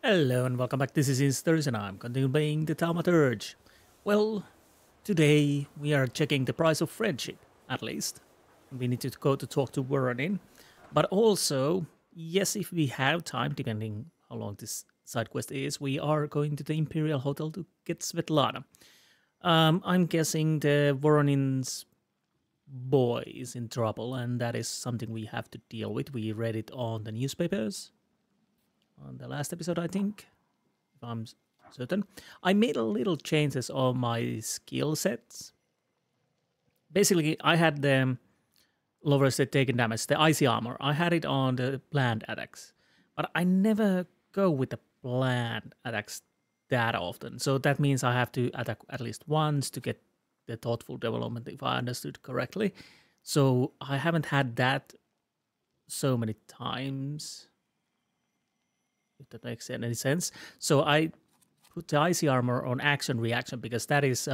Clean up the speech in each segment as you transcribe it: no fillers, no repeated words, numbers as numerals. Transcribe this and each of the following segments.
Hello and welcome back. This is Insti and I'm continuing playing the Thaumaturge. Well, today we are checking the price of friendship, at least. We need to go to talk to Voronin. But also, yes, if we have time, depending how long this side quest is, we are going to the Imperial Hotel to get Svetlana. I'm guessing the Voronin's boy is in trouble, and that is something we have to deal with. We read it on the newspapers on the last episode, I think, if I'm certain. I made a little changes on my skill sets. Basically, I had the lower set taken damage, the icy armor. I had it on the planned attacks, but I never go with the planned attacks that often. So that means I have to attack at least once to get the thoughtful development, if I understood correctly. So I haven't had that so many times, if that makes any sense. So I put the icy armor on action reaction because that is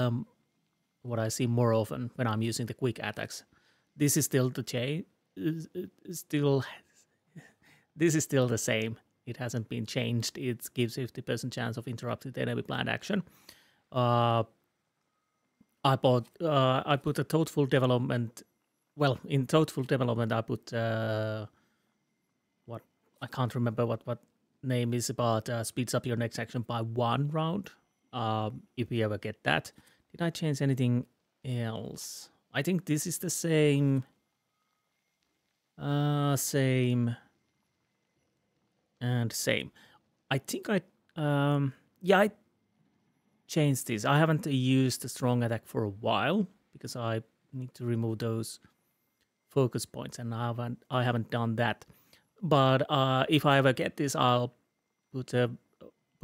what I see more often when I'm using the quick attacks. This is still the this is still the same. It hasn't been changed. It gives 50% chance of interrupting the enemy planned action. I put a thoughtful development. Well, in thoughtful development, I put what I can't remember what name is about speeds up your next action by 1 round. If we ever get that. Did I change anything else? I think this is the same. Same. And same. I think I changed this. I haven't used the strong attack for a while because I need to remove those focus points, and I haven't done that. But if I ever get this, I'll put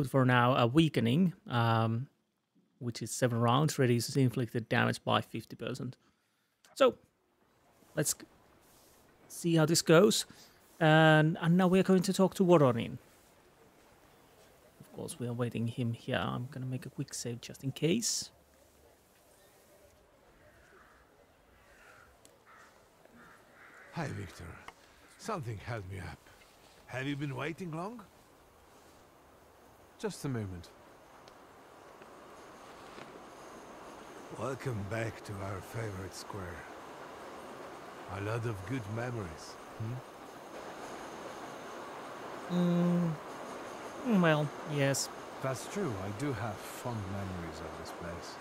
for now a weakening, which is 7 rounds, reduces inflicted damage by 50%. So let's see how this goes. And now we are going to talk to Voronin. Of course, we are waiting him here. I'm gonna make a quick save just in case. Hi, Wiktor. Something held me up. Have you been waiting long? Just a moment. Welcome back to our favorite square. A lot of good memories. Well, yes. That's true, I do have fond memories of this place.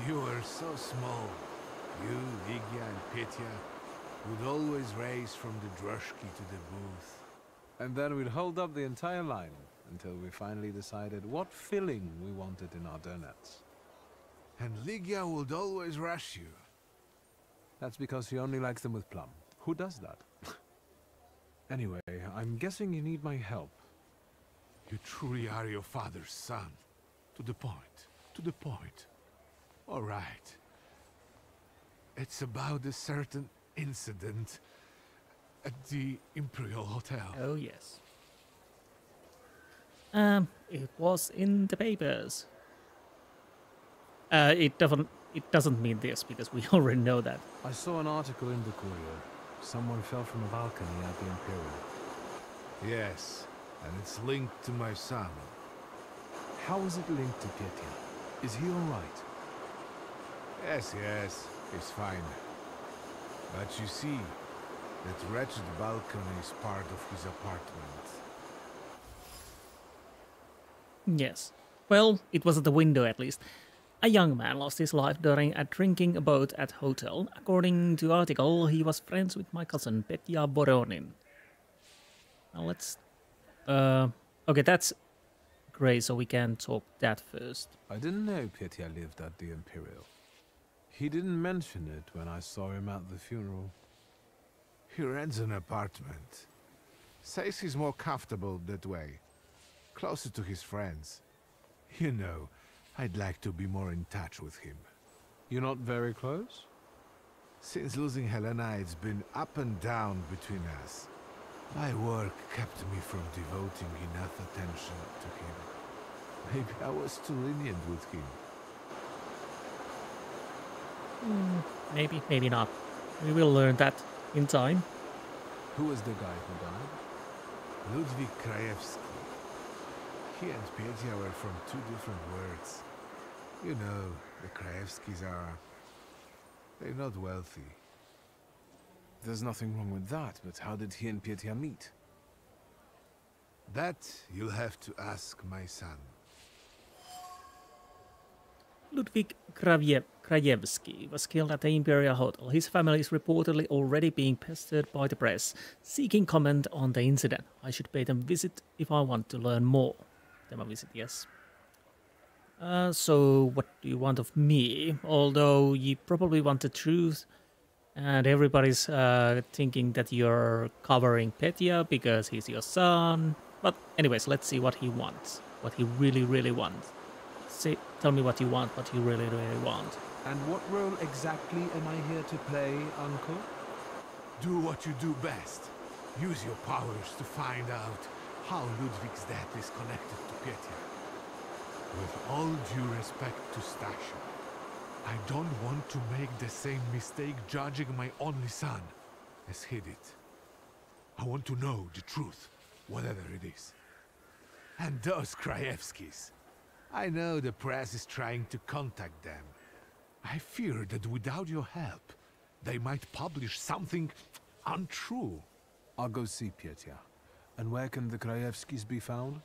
You were so small. You, Ligia, and Petya would always race from the droshky to the booth. And then we'd hold up the entire line until we finally decided what filling we wanted in our donuts. And Ligia would always rush you. That's because she only likes them with plum. Who does that? Anyway, I'm guessing you need my help. You truly are your father's son. To the point. To the point. All right. It's about a certain incident at the Imperial Hotel. Oh, yes. It was in the papers. It doesn't mean this because we already know that. I saw an article in the Courier. Someone fell from a balcony at the Imperial. Yes, and it's linked to my son. How is it linked to Petya? Is he alright? Yes, he's fine. But you see, that wretched balcony is part of his apartment. Yes. Well, it was at the window at least. A young man lost his life during a drinking bout at hotel. According to article, he was friends with my cousin Petya Voronin. Now let's... okay, that's great, so we can talk that first. I didn't know Petya lived at the Imperial. He didn't mention it when I saw him at the funeral. He rents an apartment. Says he's more comfortable that way. Closer to his friends. You know, I'd like to be more in touch with him. You're not very close? Since losing Helena, it's been up and down between us. My work kept me from devoting enough attention to him. Maybe I was too lenient with him. Maybe, maybe not. We will learn that in time. Who was the guy who died? Ludwig Krajewski. He and Petya were from two different worlds. You know, the Krajewskis are... they're not wealthy. There's nothing wrong with that, but how did he and Petya meet? That you'll have to ask my son. Ludwig Krajewski was killed at the Imperial Hotel. His family is reportedly already being pestered by the press, seeking comment on the incident. I should pay them a visit if I want to learn more. Them a visit, yes. So, what do you want of me? Although you probably want the truth, and everybody's thinking that you're covering Petya because he's your son. But anyways, let's see what he wants. What he really, really wants. Tell me what you want, what you really, really want. And what role exactly am I here to play, Uncle? Do what you do best. Use your powers to find out how Ludwig's death is connected to Petya. With all due respect to Stasha, I don't want to make the same mistake judging my only son as he did. I want to know the truth, whatever it is. And those Krajewskis. I know the press is trying to contact them. I fear that without your help, they might publish something untrue. I'll go see Petya. And where can the Krajewskis be found?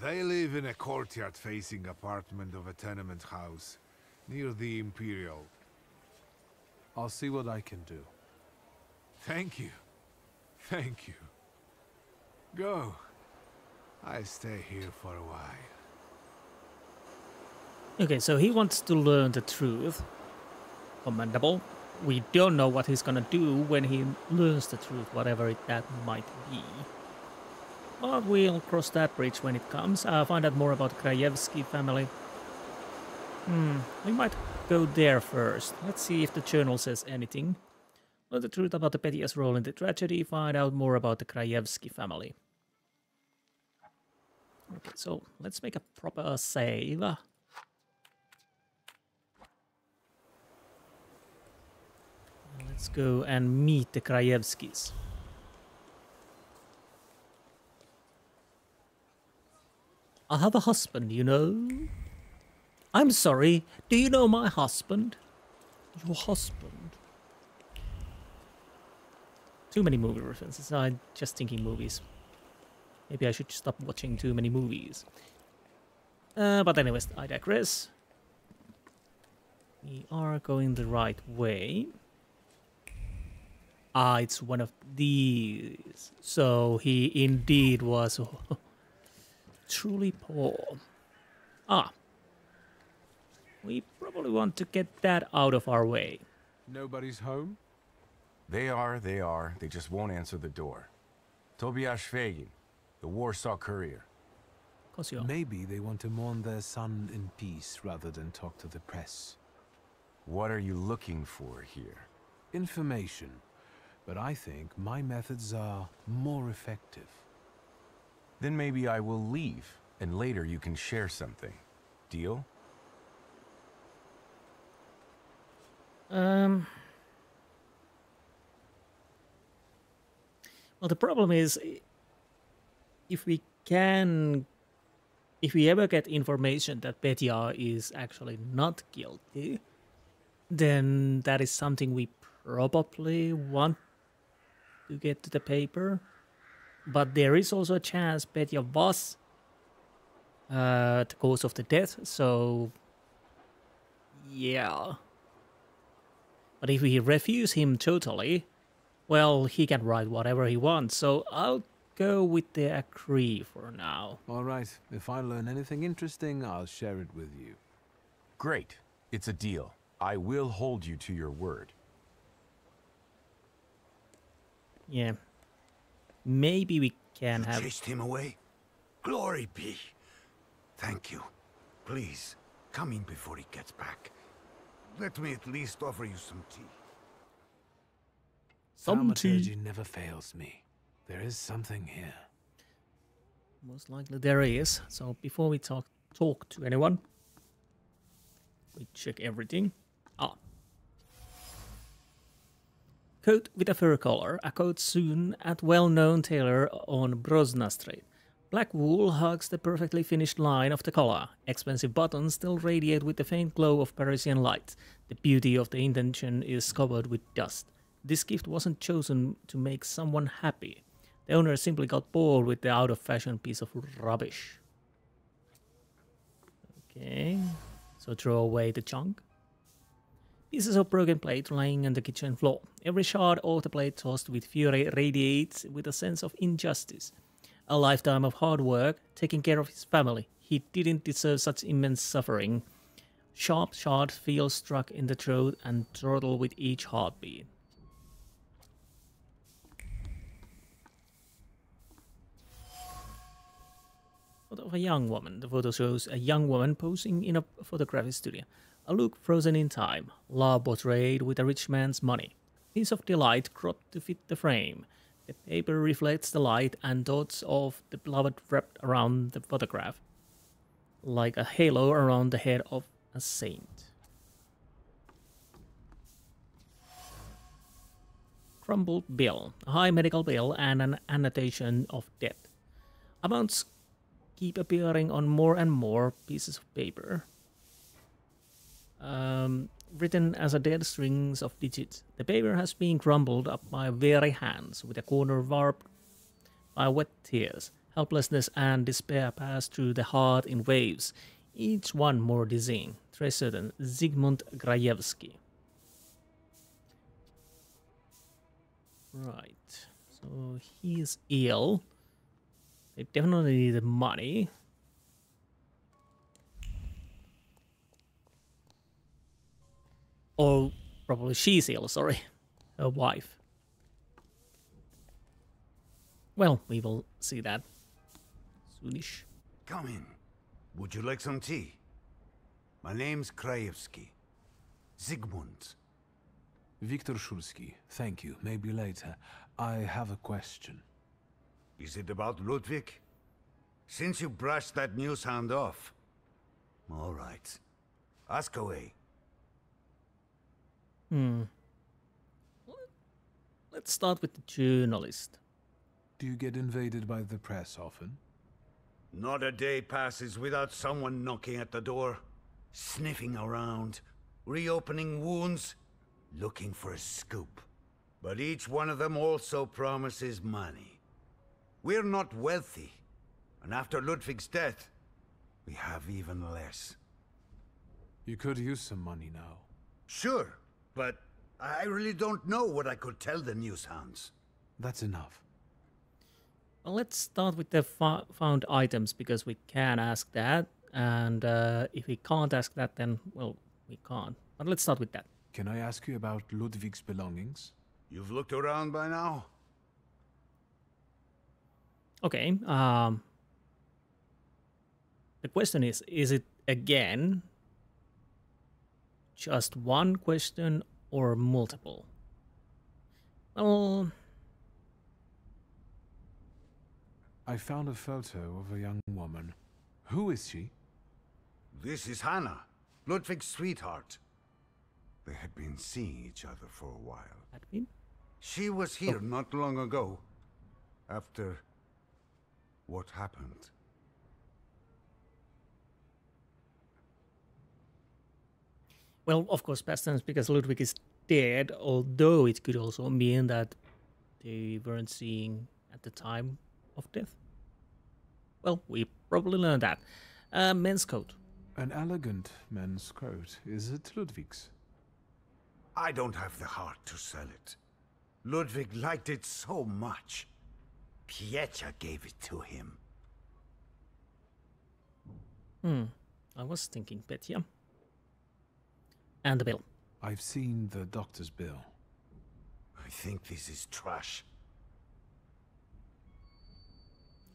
They live in a courtyard-facing apartment of a tenement house, near the Imperial. I'll see what I can do. Thank you. Thank you. Go. I stay here for a while. Okay, so he wants to learn the truth. Commendable. We don't know what he's gonna do when he learns the truth, whatever that might be. But we'll cross that bridge when it comes. Find out more about the Krajewski family. We might go there first. Let's see if the journal says anything. Learn the truth about the Petya's role in the tragedy. Find out more about the Krajewski family. Okay, so let's make a proper save. Let's go and meet the Krajewskis. I have a husband, you know. I'm sorry, do you know my husband? Your husband? Too many movie references. I'm just thinking movies. Maybe I should stop watching too many movies. But anyways, I digress. We are going the right way. Ah, it's one of these. So he indeed was truly poor. Ah. We probably want to get that out of our way. Nobody's home? They are. They just won't answer the door. Tobias Schwegin, the Warsaw Courier. Maybe they want to mourn their son in peace rather than talk to the press. What are you looking for here? Information. But I think my methods are more effective. Then maybe I will leave, and later you can share something. Deal? Well, the problem is, if we ever get information that Petya is actually not guilty, then that is something we probably want to get to the paper. But there is also a chance Petya was the cause of the death, so yeah. But if we refuse him totally, well, he can write whatever he wants, so I'll go with the agree for now. All right, if I learn anything interesting, I'll share it with you. Great. It's a deal. I will hold you to your word. Yeah. Maybe we can have... Chased him away? Glory be. Thank you. Please, come in before he gets back. Let me at least offer you some tea. Thaumaturge never fails me. There is something here. Most likely there is. So before we talk to anyone, we check everything. Ah. Coat with a fur collar. A coat soon at well-known tailor on Brosna Street. Black wool hugs the perfectly finished line of the collar. Expensive buttons still radiate with the faint glow of Parisian light. The beauty of the intention is covered with dust. This gift wasn't chosen to make someone happy. The owner simply got bored with the out-of-fashion piece of rubbish. Okay, so throw away the junk. Pieces of broken plate lying on the kitchen floor. Every shard of the plate tossed with fury radiates with a sense of injustice. A lifetime of hard work, taking care of his family. He didn't deserve such immense suffering. Sharp shards feel struck in the throat and throttle with each heartbeat. Photo of a young woman. The photo shows a young woman posing in a photography studio. A look frozen in time. Love portrayed with a rich man's money. Piece of delight cropped to fit the frame. The paper reflects the light and dots of the beloved wrapped around the photograph, like a halo around the head of a saint. Crumpled bill, a high medical bill and an annotation of death. Amounts keep appearing on more and more pieces of paper. Written as a dead strings of digits. The paper has been crumpled up by weary hands, with a corner warped by wet tears. Helplessness and despair pass through the heart in waves, each one more dizzying. Treasured Zygmunt Grajewski. Right, so he's ill. They definitely need the money. Or probably she's ill, sorry. Her wife. Well, we will see that soonish. Come in. Would you like some tea? My name's Krajewski. Zygmunt. Wiktor Szulski, thank you. Maybe later. I have a question. Is it about Ludwig? Since you brushed that news hound off. All right. Ask away. Let's start with the journalist. Do you get invaded by the press often? Not a day passes without someone knocking at the door, sniffing around, reopening wounds, looking for a scoop. But each one of them also promises money. We're not wealthy, and after Ludwig's death, we have even less. You could use some money now. Sure, but I really don't know what I could tell the news hounds. That's enough. Well, let's start with the found items, because we can ask that, and if we can't ask that, then, well, we can't. But let's start with that. Can I ask you about Ludwig's belongings? You've looked around by now? Okay, the question is it again just one question or multiple? Well, I found a photo of a young woman. Who is she? This is Hannah, Ludwig's sweetheart. They had been seeing each other for a while. admin? She was here not long ago, after what happened. Well, of course, past tense, because Ludwig is dead, although it could also mean that they weren't seeing at the time of death. Well, we probably learned that. Men's coat. An elegant men's coat. Is it Ludwig's? I don't have the heart to sell it. Ludwig liked it so much. Piecha gave it to him. I was thinking Petya. And the bill. I've seen the doctor's bill. I think this is trash.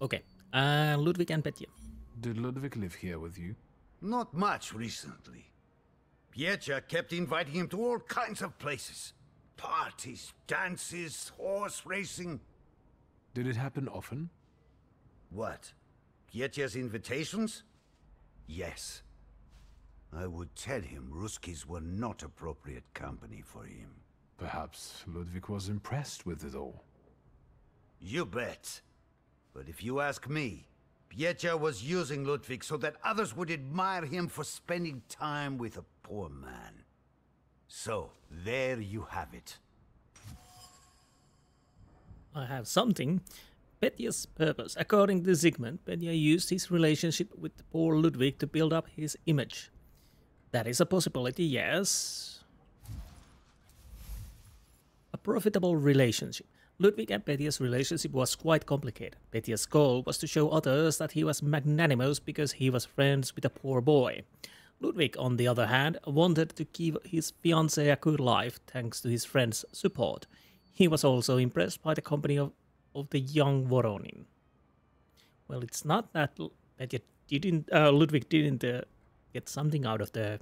Okay, Ludwig and Petya. Did Ludwig live here with you? Not much recently. Piecha kept inviting him to all kinds of places. Parties, dances, horse racing. Did it happen often? What? Piecha's invitations? Yes. I would tell him Ruskies were not appropriate company for him. Perhaps Ludwig was impressed with it all. You bet. But if you ask me, Pietja was using Ludwig so that others would admire him for spending time with a poor man. So, there you have it. I have something. Petya's purpose. According to Sigmund, Petya used his relationship with poor Ludwig to build up his image. That is a possibility, yes. A profitable relationship. Ludwig and Petya's relationship was quite complicated. Petya's goal was to show others that he was magnanimous because he was friends with a poor boy. Ludwig, on the other hand, wanted to give his fiancée a good life thanks to his friend's support. He was also impressed by the company of the young Voronin. Well, it's not that Ludwig didn't get something out of the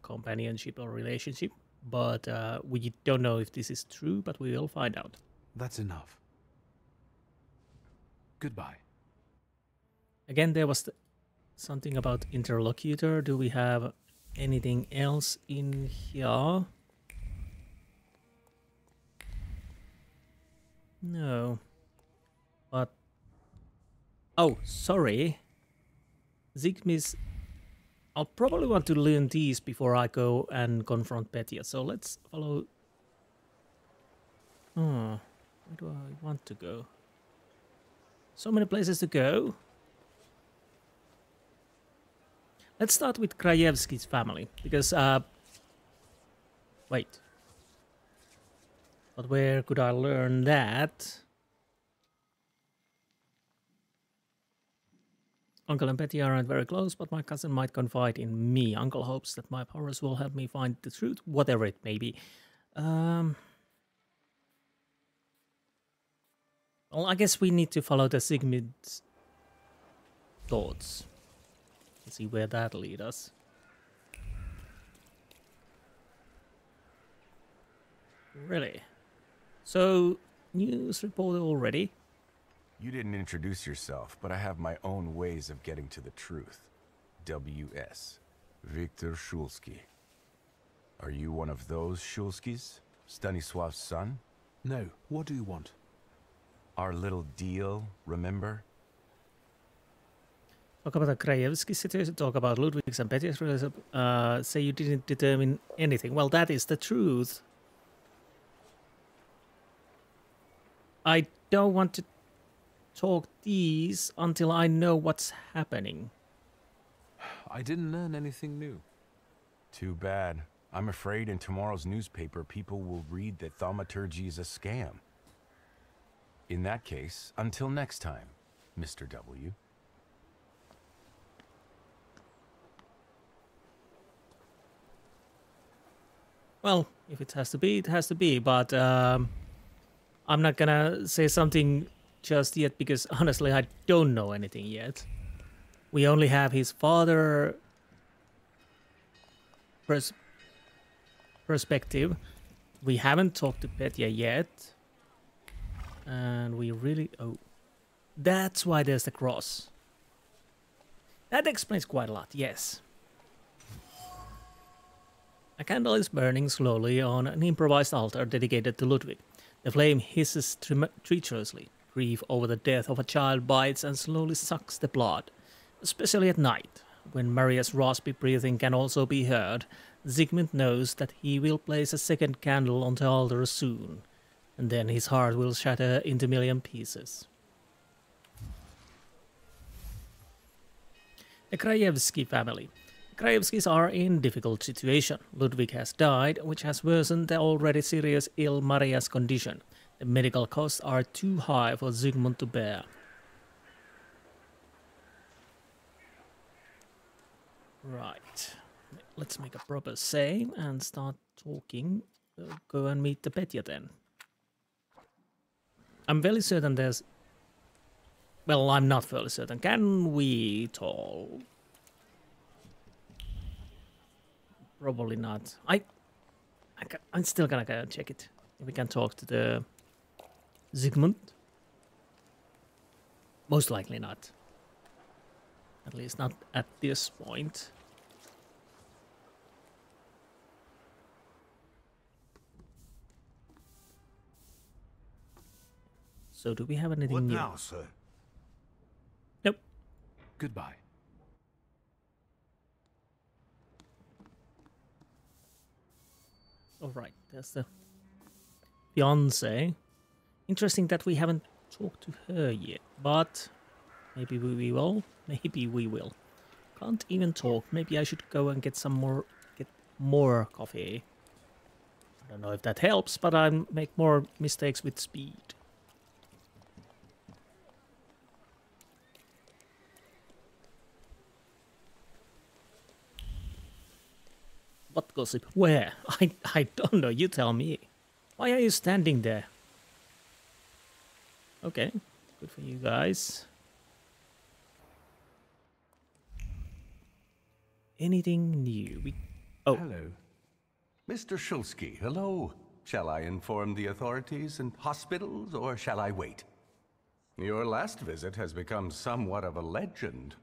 companionship or relationship, but we don't know if this is true, but we will find out. That's enough. Goodbye. Again, there was something about interlocutor. Do we have anything else in here? No. But... oh, sorry. Zygmis... I'll probably want to learn these before I go and confront Petya. So let's follow... oh, where do I want to go? So many places to go. Let's start with Krajewski's family. Because, wait. But where could I learn that? Uncle and Petya aren't very close, but my cousin might confide in me. Uncle hopes that my powers will help me find the truth, whatever it may be. Well, I guess we need to follow the Sigmund's thoughts. Let's see where that leads us. Really? So, news reporter already? You didn't introduce yourself, but I have my own ways of getting to the truth. W.S. Wiktor Szulski. Are you one of those Szulskis? Stanisław's son? No. What do you want? Our little deal, remember? Talk about the Krajewski situation, talk about Ludwig's and Petya's relationship, say you didn't determine anything. Well, that is the truth. I don't want to talk these until I know what's happening. I didn't learn anything new. Too bad. I'm afraid in tomorrow's newspaper people will read that Thaumaturge is a scam. In that case, until next time, Mr. W. Well, if it has to be, it has to be, but I'm not gonna say something just yet because honestly I don't know anything yet. We only have his father perspective. We haven't talked to Petya yet. And we really... oh. That's why there's the cross. That explains quite a lot, yes. A candle is burning slowly on an improvised altar dedicated to Ludwig. The flame hisses treacherously. Grief over the death of a child bites and slowly sucks the blood. Especially at night, when Maria's raspy breathing can also be heard, Sigmund knows that he will place a second candle on the altar soon, and then his heart will shatter into a million pieces. The Krajewski family. The Krajewskis are in difficult situation. Ludwig has died, which has worsened the already serious ill Maria's condition. The medical costs are too high for Sigmund to bear. Right. Let's make a proper save and start talking. Go and meet the Petya then. I'm fairly certain there's... well, I'm not fairly certain. Can we talk? Probably not. I'm still gonna go check it. If we can talk to the Sigmund. Most likely not. At least not at this point. So do we have anything What new? now, sir? Goodbye. Alright, there's the fiance. Interesting that we haven't talked to her yet, but maybe we will. Maybe we will. Can't even talk. Maybe I should go and get more coffee. I don't know if that helps, but I make more mistakes with speed. What gossip? Where? I don't know. You tell me. Why are you standing there? Okay. Good for you guys. Anything new? Oh. Hello. Mr. Shulsky, hello. Shall I inform the authorities and hospitals, or shall I wait? Your last visit has become somewhat of a legend.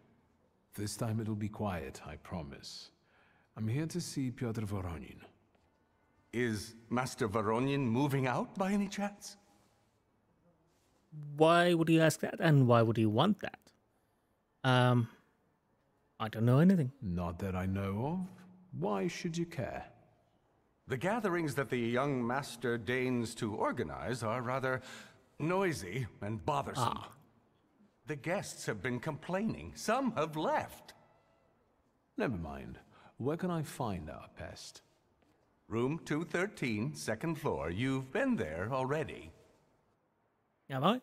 This time it'll be quiet, I promise. I'm here to see Pyotr Voronin. Is Master Voronin moving out by any chance? Why would you ask that, and why would you want that? I don't know anything. Not that I know of. Why should you care? The gatherings that the young master deigns to organize are rather noisy and bothersome. The guests have been complaining. Some have left. Never mind. Where can I find our pest? Room 213, second floor. You've been there already. Have I?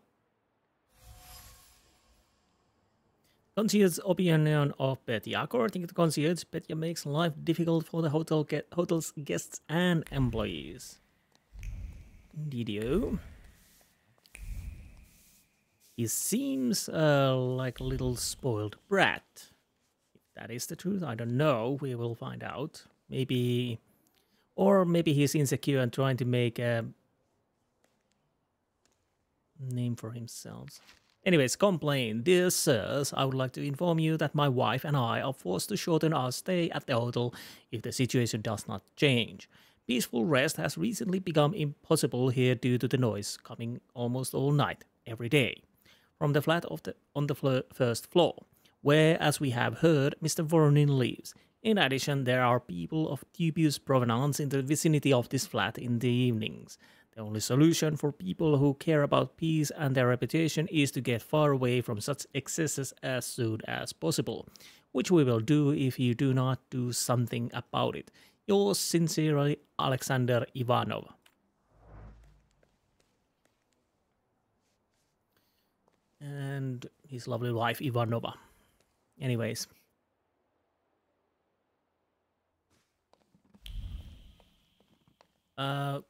Concierge's opinion of Petya. According to the concierge, Petya makes life difficult for the hotel's guests and employees. Indeed. He seems like a little spoiled brat. If that is the truth, I don't know. We will find out. Maybe... Or maybe he's insecure and trying to make a name for himself. Anyways, complain. Dear sirs, I would like to inform you that my wife and I are forced to shorten our stay at the hotel if the situation does not change. Peaceful rest has recently become impossible here due to the noise coming almost all night, every day, from the flat on the first floor, where, as we have heard, Mr. Voronin lives. In addition, there are people of dubious provenance in the vicinity of this flat in the evenings. The only solution for people who care about peace and their reputation is to get far away from such excesses as soon as possible, which we will do if you do not do something about it. Yours sincerely, Alexander Ivanov. And his lovely wife, Ivanova. Anyways.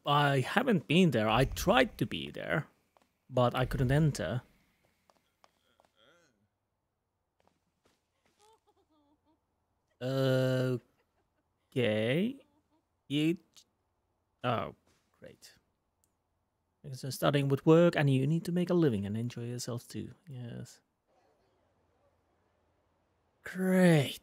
I haven't been there. I tried to be there, but I couldn't enter. Okay. Oh, great. Because you're starting with work and you need to make a living and enjoy yourself too. Yes. Great.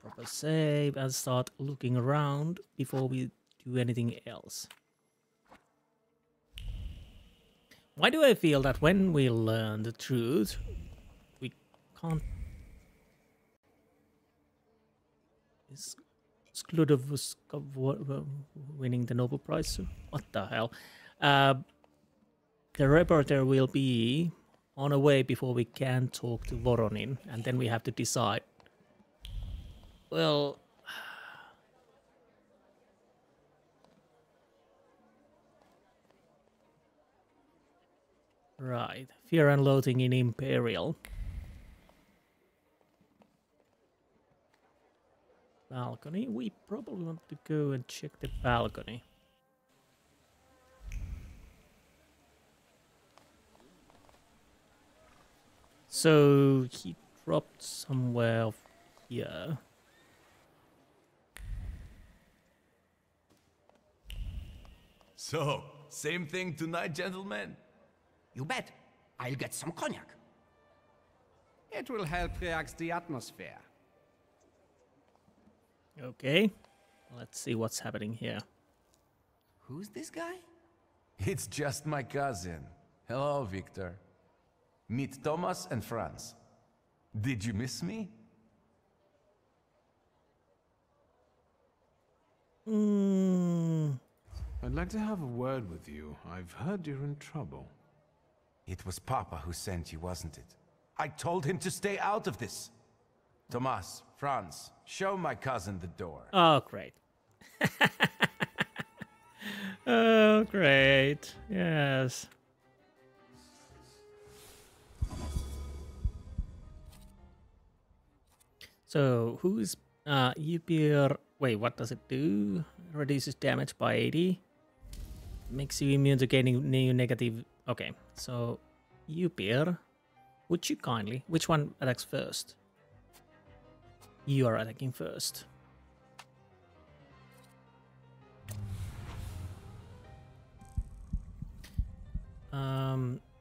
Proper save and start looking around before we do anything else. Why do I feel that when we learn the truth, we can't... Is Skludov winning the Nobel Prize? What the hell? The reporter will be on a way before we can talk to Voronin, and then we have to decide. Well, right. Fear and Loathing in Imperial. Balcony. We probably want to go and check the balcony. So he dropped somewhere here. So, same thing tonight, gentlemen? You bet. I'll get some cognac. It will help relax the atmosphere. Okay. Let's see what's happening here. Who's this guy? It's just my cousin. Hello, Wiktor. Meet Thomas and Franz. Did you miss me? I'd like to have a word with you. I've heard you're in trouble. It was Papa who sent you, wasn't it? I told him to stay out of this. Thomas, Franz, show my cousin the door. Oh, great. Oh, great. Yes. So, who's Upir? Wait, what does it do? Reduces damage by 80. Makes you immune to gaining new negative. Okay, so Upir, would you kindly? Which one attacks first? You are attacking first.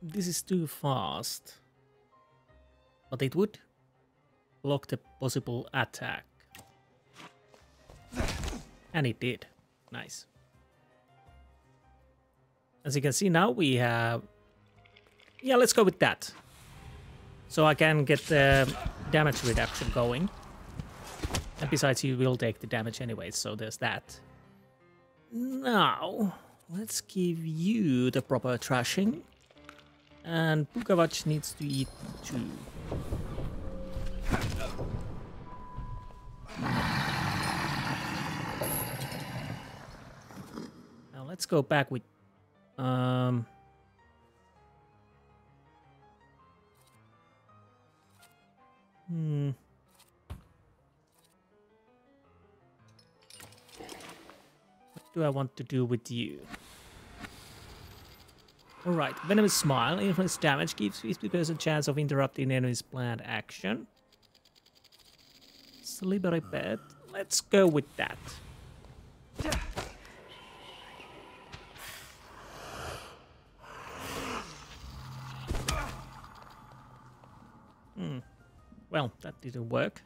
This is too fast, but it would block the possible attack. And it did. Nice. As you can see now we have... Yeah, let's go with that. So I can get the damage reduction going. And besides, you will take the damage anyways, so there's that. Now, let's give you the proper trashing. And Pukavach needs to eat too. Now let's go back with what do I want to do with you? Alright, Venomous Smile, influence damage, gives 50% chance of interrupting enemy's planned action. Slippery Pet, let's go with that. Well, that didn't work.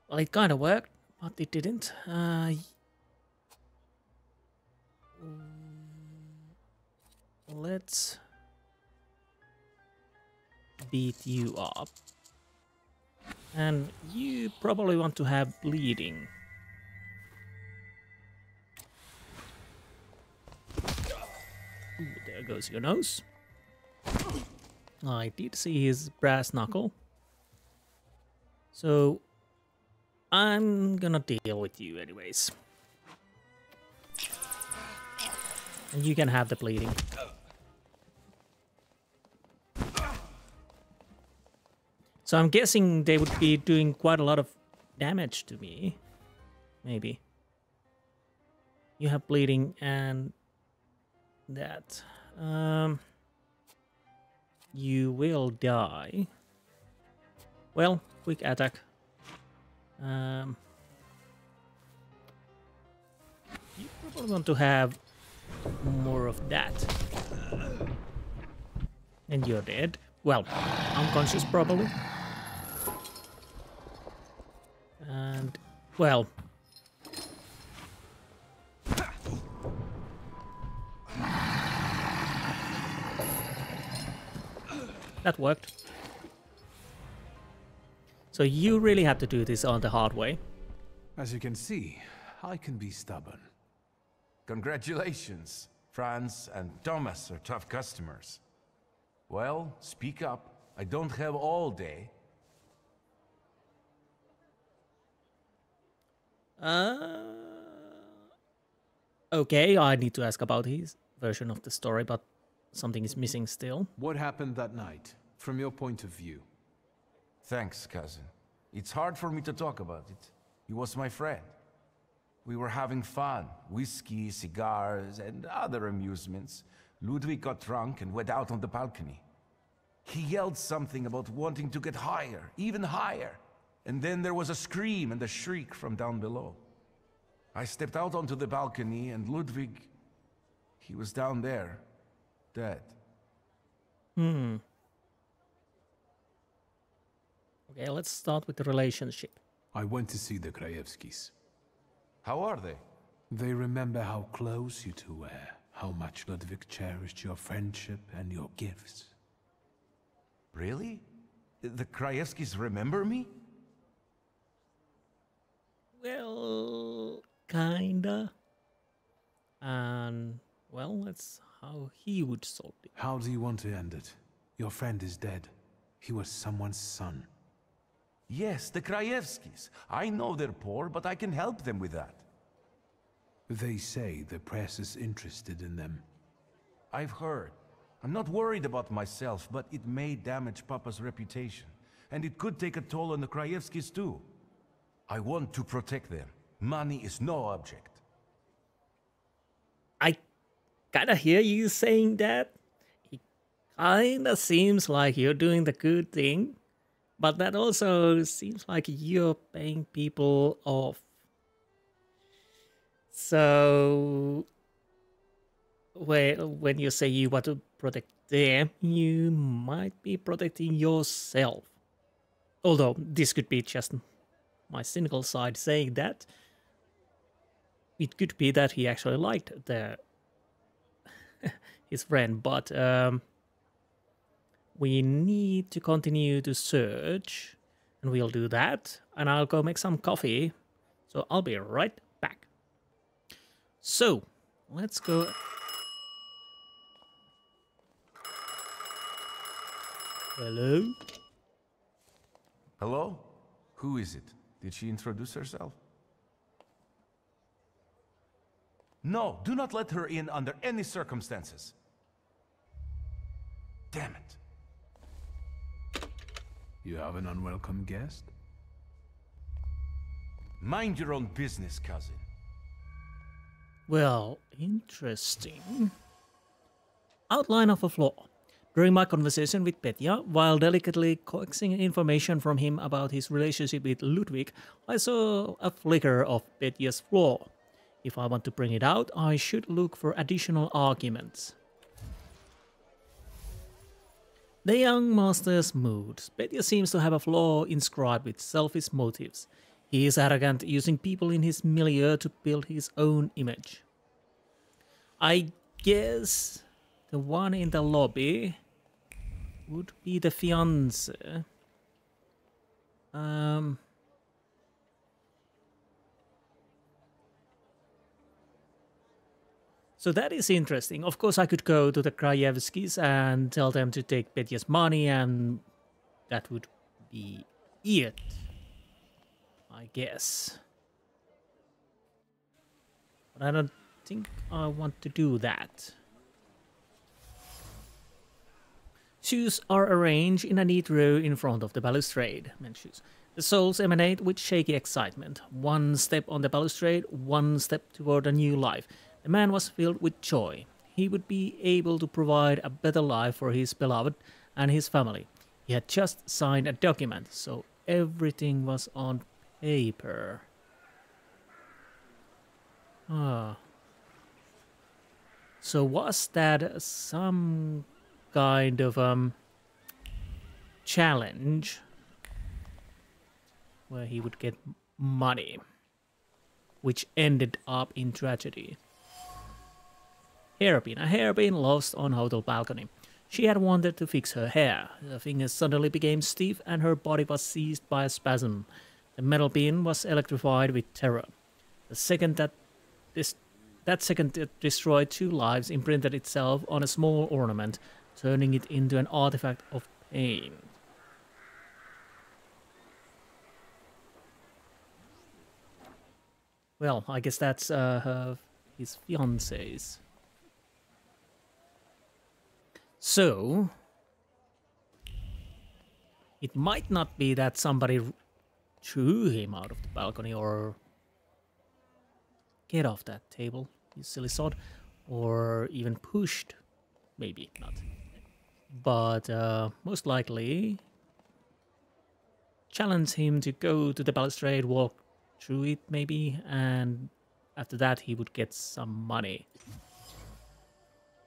Well, it kind of worked, but it didn't. Let's beat you up. And you probably want to have bleeding. Ooh, there goes your nose. I did see his brass knuckle. So I'm gonna deal with you anyways. And you can have the bleeding. So I'm guessing they would be doing quite a lot of damage to me. Maybe. You have bleeding and that. You will die. Well, quick attack. You probably want to have more of that. And you're dead. Well, unconscious probably. And, well... That worked. So you really have to do this on the hard way. As you can see, I can be stubborn. Congratulations. Franz and Thomas are tough customers. Well, speak up. I don't have all day. Okay, I need to ask about his version of the story, but something is missing still. What happened that night, from your point of view? Thanks, cousin. It's hard for me to talk about it. He was my friend. We were having fun. Whiskey, cigars, and other amusements. Ludwig got drunk and went out on the balcony. He yelled something about wanting to get higher, even higher. And then there was a scream and a shriek from down below. I stepped out onto the balcony and Ludwig... he was down there, dead. Okay, let's start with the relationship. I went to see the Krajewskis. How are they? They remember how close you two were, how much Ludwig cherished your friendship and your gifts. Really? The Krajewskis remember me? Well, kinda. And, well, that's how he would solve it. How do you want to end it? Your friend is dead. He was someone's son. Yes, the Krajewskis. I know they're poor, but I can help them with that. They say the press is interested in them. I've heard. I'm not worried about myself, but it may damage Papa's reputation. And it could take a toll on the Krajewskis too. I want to protect them. Money is no object. I kinda hear you saying that. It kinda seems like you're doing the good thing, but that also seems like you're paying people off. So, when you say you want to protect them, you might be protecting yourself. Although, this could be just my cynical side saying that. It could be that he actually liked his friend, but we need to continue to search, and we'll do that, and I'll go make some coffee, so I'll be right back. So, let's go. Hello? Hello? Who is it? Did she introduce herself? No, do not let her in under any circumstances. Damn it. You have an unwelcome guest? Mind your own business, cousin. Well, interesting. Outline of a flaw. During my conversation with Petya, while delicately coaxing information from him about his relationship with Ludwig, I saw a flicker of Petya's flaw. If I want to bring it out, I should look for additional arguments. The young master's mood. Petya seems to have a flaw inscribed with selfish motives. He is arrogant, using people in his milieu to build his own image. I guess the one in the lobby would be the fiancé. So that is interesting. Of course, I could go to the Krajewskis and tell them to take Petya's money, and that would be it, I guess. But I don't think I want to do that. Shoes are arranged in a neat row in front of the balustrade. Men's shoes. The soles emanate with shaky excitement. One step on the balustrade, one step toward a new life. The man was filled with joy. He would be able to provide a better life for his beloved and his family. He had just signed a document, so everything was on paper. So was that some kind of challenge where he would get money, which ended up in tragedy? Hairpin. A hairpin lost on hotel balcony. She had wanted to fix her hair. Her fingers suddenly became stiff and her body was seized by a spasm. The metal pin was electrified with terror. The second that destroyed 2 lives imprinted itself on a small ornament, turning it into an artifact of pain. Well, I guess that's his fiance's. So, it might not be that somebody threw him out of the balcony or get off that table, you silly sod, or even pushed. Maybe not. But most likely challenge him to go to the balustrade, walk through it maybe, and after that he would get some money.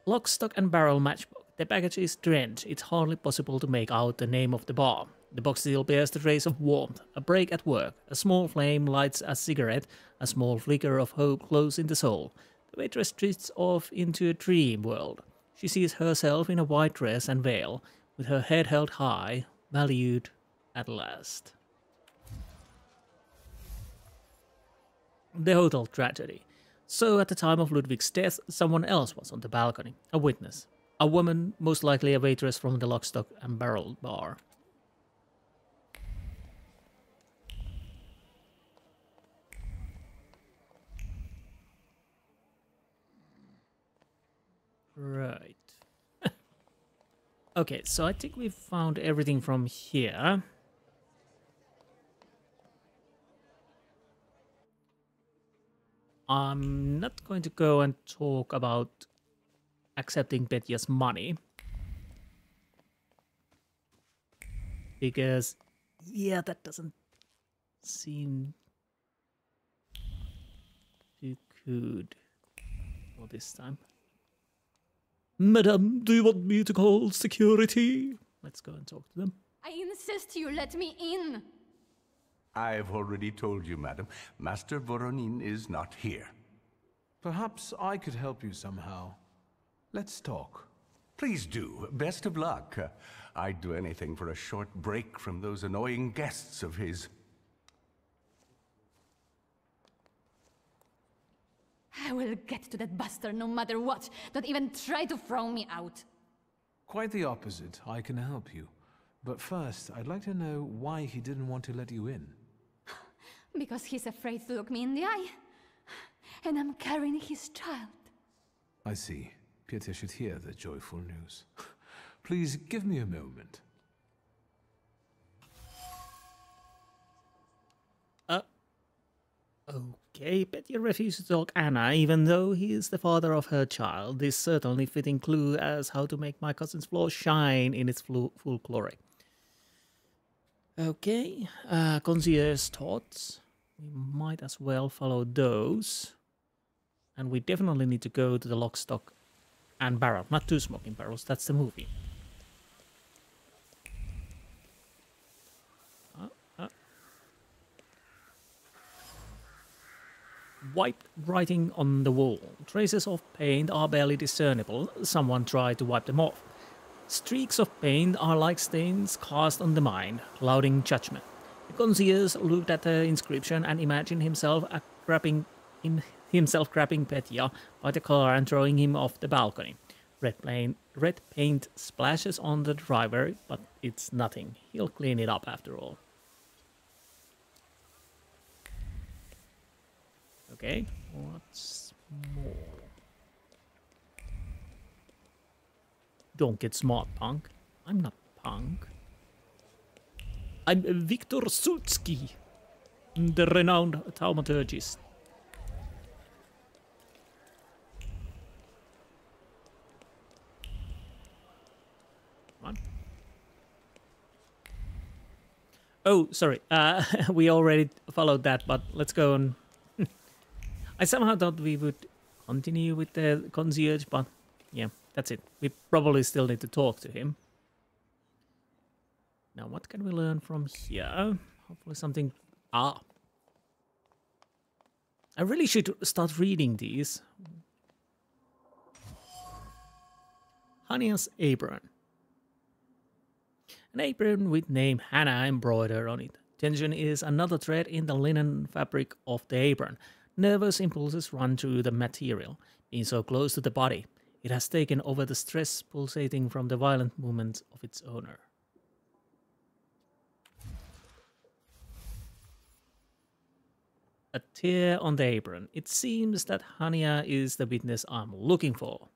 Lock, stock and barrel matchbox. The package is drenched. It's hardly possible to make out the name of the bar. The box still bears the trace of warmth. A break at work. A small flame lights a cigarette. A small flicker of hope glows in the soul. The waitress drifts off into a dream world. She sees herself in a white dress and veil, with her head held high, valued at last. The hotel tragedy. So at the time of Ludwig's death, someone else was on the balcony, a witness. A woman, most likely a waitress from the Lock, Stock and Barrel bar. Right. Okay, so I think we've found everything from here. I'm not going to go and talk about accepting Petya's money. Because, yeah, that doesn't seem too good for this time. Madam, do you want me to call security? Let's go and talk to them. I insist you let me in. I've already told you, madam. Master Voronin is not here. Perhaps I could help you somehow. Let's talk. Please do. Best of luck. I'd do anything for a short break from those annoying guests of his. I will get to that bastard no matter what. Don't even try to throw me out. Quite the opposite. I can help you. But first, I'd like to know why he didn't want to let you in. Because he's afraid to look me in the eye. And I'm carrying his child. I see. Petya should hear the joyful news. Please give me a moment. Okay, Petya refuses to talk Anna, even though he is the father of her child. This certainly fitting clue as how to make my cousin's flaw shine in its full glory. Okay, concierge thoughts. We might as well follow those. And we definitely need to go to the Lock, Stock and Barrel. Not Two Smoking Barrels, that's the movie. White writing on the wall. Traces of paint are barely discernible. Someone tried to wipe them off. Streaks of paint are like stains cast on the mind, clouding judgment. The concierge looked at the inscription and imagined himself grabbing Petya by the collar and throwing him off the balcony. Red paint splashes on the driver, but it's nothing. He'll clean it up after all. Okay, what's more? Don't get smart, punk. I'm not punk. I'm Wiktor Sutsky, the renowned thaumaturgist. Come on. Oh, sorry. We already followed that, but let's go on. I somehow thought we would continue with the concierge, but yeah, that's it. We probably still need to talk to him. Now, what can we learn from here? Hopefully something... I really should start reading these. Hania's apron. An apron with name Hannah embroidered on it. Tension is another thread in the linen fabric of the apron. Nervous impulses run through the material, being so close to the body. It has taken over the stress pulsating from the violent movements of its owner. A tear on the apron. It seems that Hania is the witness I'm looking for.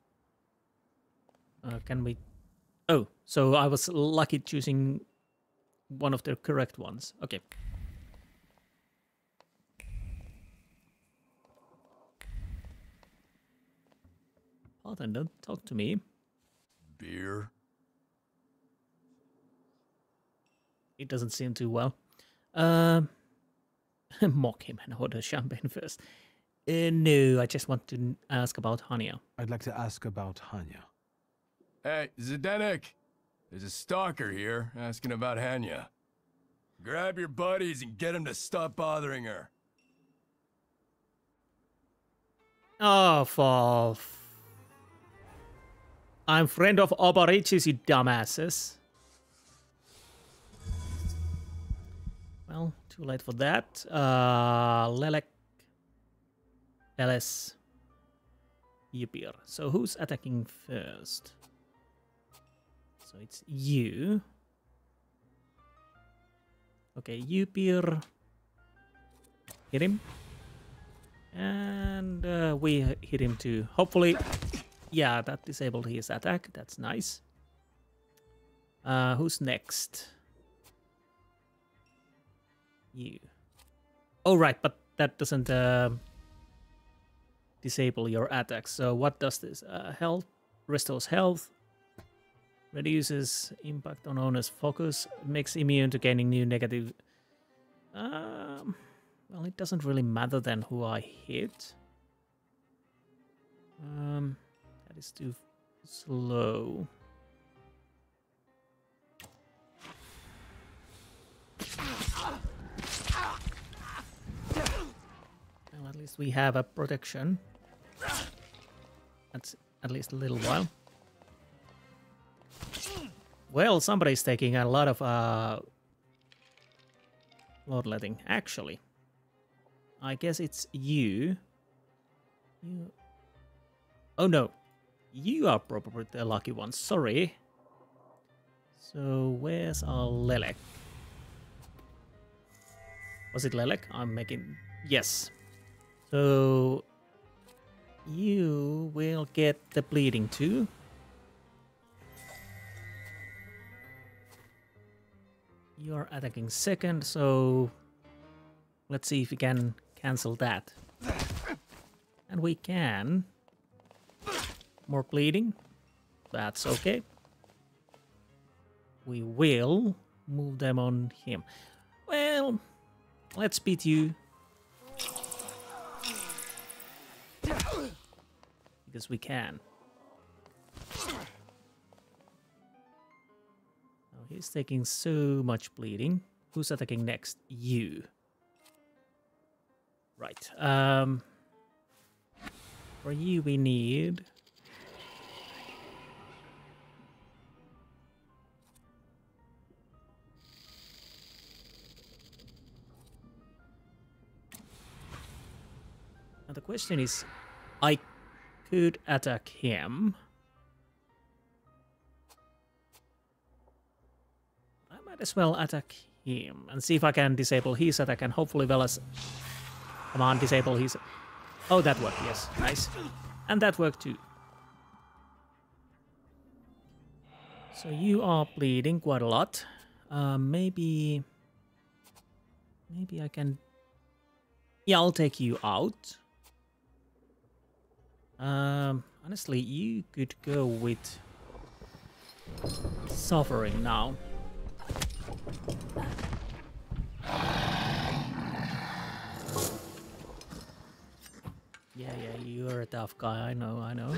Can we... Oh, so I was lucky choosing one of the correct ones. Okay. Pardon, don't talk to me. Beer? It doesn't seem too well. Mock him and order champagne first. No, I just want to ask about Hania. I'd like to ask about Hania. Hey, Zdenek! There's a stalker here asking about Hanya. Grab your buddies and get them to stop bothering her. Oh, I'm friend of Obarichis, you dumbasses. Too late for that. Lelek. LS. Yupir. So who's attacking first? So it's you. Okay, Yupir. Hit him. And we hit him too. Hopefully, yeah, that disabled his attack. That's nice. Who's next? You. Oh, right, but that doesn't disable your attack. So what does this? Health. Restores health. Reduces impact on owner's focus. Makes immune to gaining new negative... well, it doesn't really matter then who I hit. That is too slow. Well, at least we have a protection. That's at least a little while. Well, somebody's taking a lot of bloodletting, actually. I guess it's you. Oh no, you are probably the lucky one. Sorry. So where's our Lelek? Was it Lelek? I'm making... Yes. So you will get the bleeding too. You're attacking second, so let's see if we can cancel that. And we can. More bleeding. That's okay. We will move them on him. Well, let's beat you. Because we can. Oh, he's taking so much bleeding. Who's attacking next? You. Right. For you we need... Now the question is, I could attack him. I might as well attack him and see if I can disable his attack and hopefully Velas... Come on, disable his... Oh, that worked, yes. Nice. And that worked too. So you are bleeding quite a lot. Maybe I can... Yeah, I'll take you out. Honestly, you could go with suffering now. Yeah, you're a tough guy, I know. I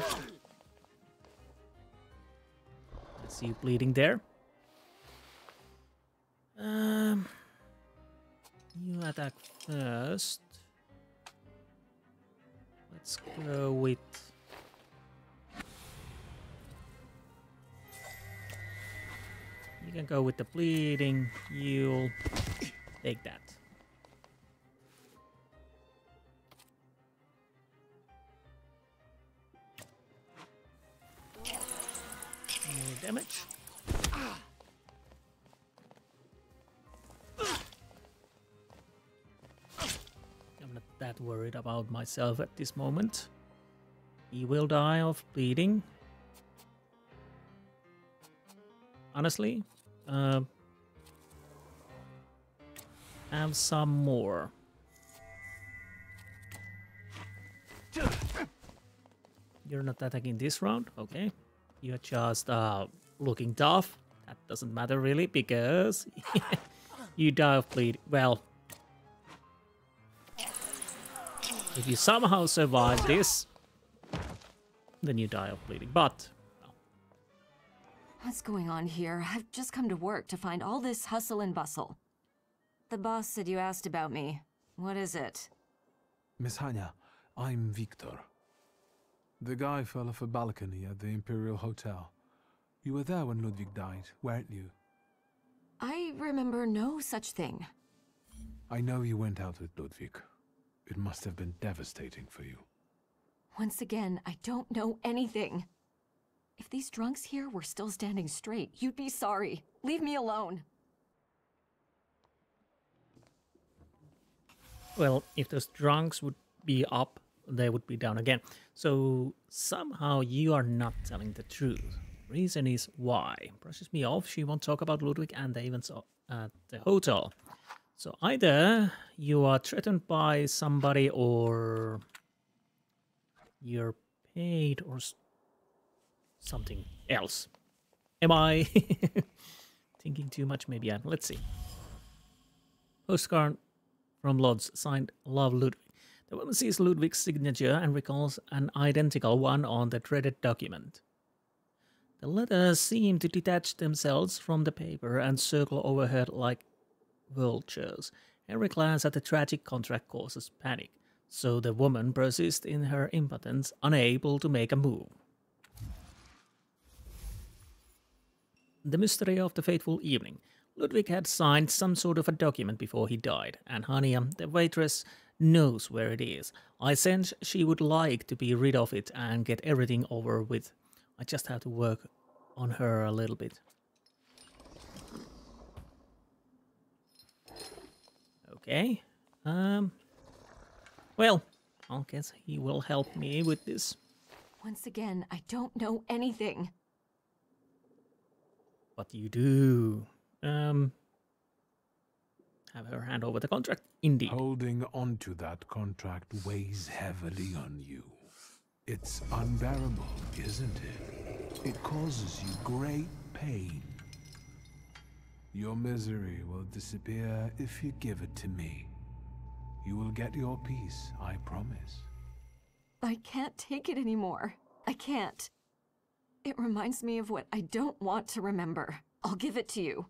see you bleeding there. You attack first. Let's go with... You can go with the bleeding. You'll take that. More damage. I'm not that worried about myself at this moment. He will die of bleeding. Honestly, have some more. You're not attacking this round, okay? You're just looking tough. That doesn't matter really because you die of bleed. Well, if you somehow survive this, then you die of bleeding. But well. What's going on here? I've just come to work to find all this hustle and bustle. The boss said you asked about me. What is it? Miss Hanya, I'm Wiktor. The guy fell off a balcony at the Imperial Hotel. You were there when Ludwig died, weren't you? I remember no such thing. I know you went out with Ludwig. It must have been devastating for you. Once again, I don't know anything. If these drunks here were still standing straight, you'd be sorry. Leave me alone. Well, if those drunks would be up, they would be down again. So somehow you are not telling the truth. Reason is why. Brushes me off. She won't talk about Ludwig and the events at the hotel. So either you are threatened by somebody or you're paid or something else. Am I thinking too much? Maybe I am. Let's see. Postcard from Lodz, signed Love Ludwig. The woman sees Ludwig's signature and recalls an identical one on the dreaded document. The letters seem to detach themselves from the paper and circle overhead like vultures. Every glance at the tragic contract causes panic, so the woman persists in her impotence, unable to make a move. The mystery of the fateful evening. Ludwig had signed some sort of a document before he died, and Hania, the waitress, knows where it is. I sense she would like to be rid of it and get everything over with. I just have to work on her a little bit. Okay. Well, I guess he will help me with this. Once again, I don't know anything. But you do. Have her hand over the contract. Indeed. Holding onto that contract weighs heavily on you. It's unbearable, isn't it? It causes you great pain. Your misery will disappear if you give it to me. You will get your peace, I promise. I can't take it anymore. I can't. It reminds me of what I don't want to remember. I'll give it to you.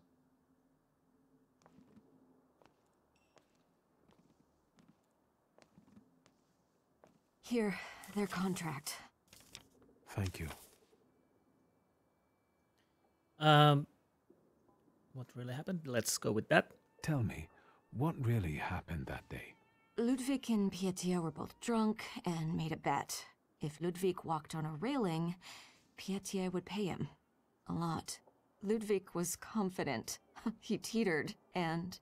Here, their contract. Thank you. What really happened? Let's go with that. Tell me, what really happened that day? Ludwig and Pietia were both drunk and made a bet. If Ludwig walked on a railing, Pietia would pay him. A lot. Ludwig was confident. He teetered, and...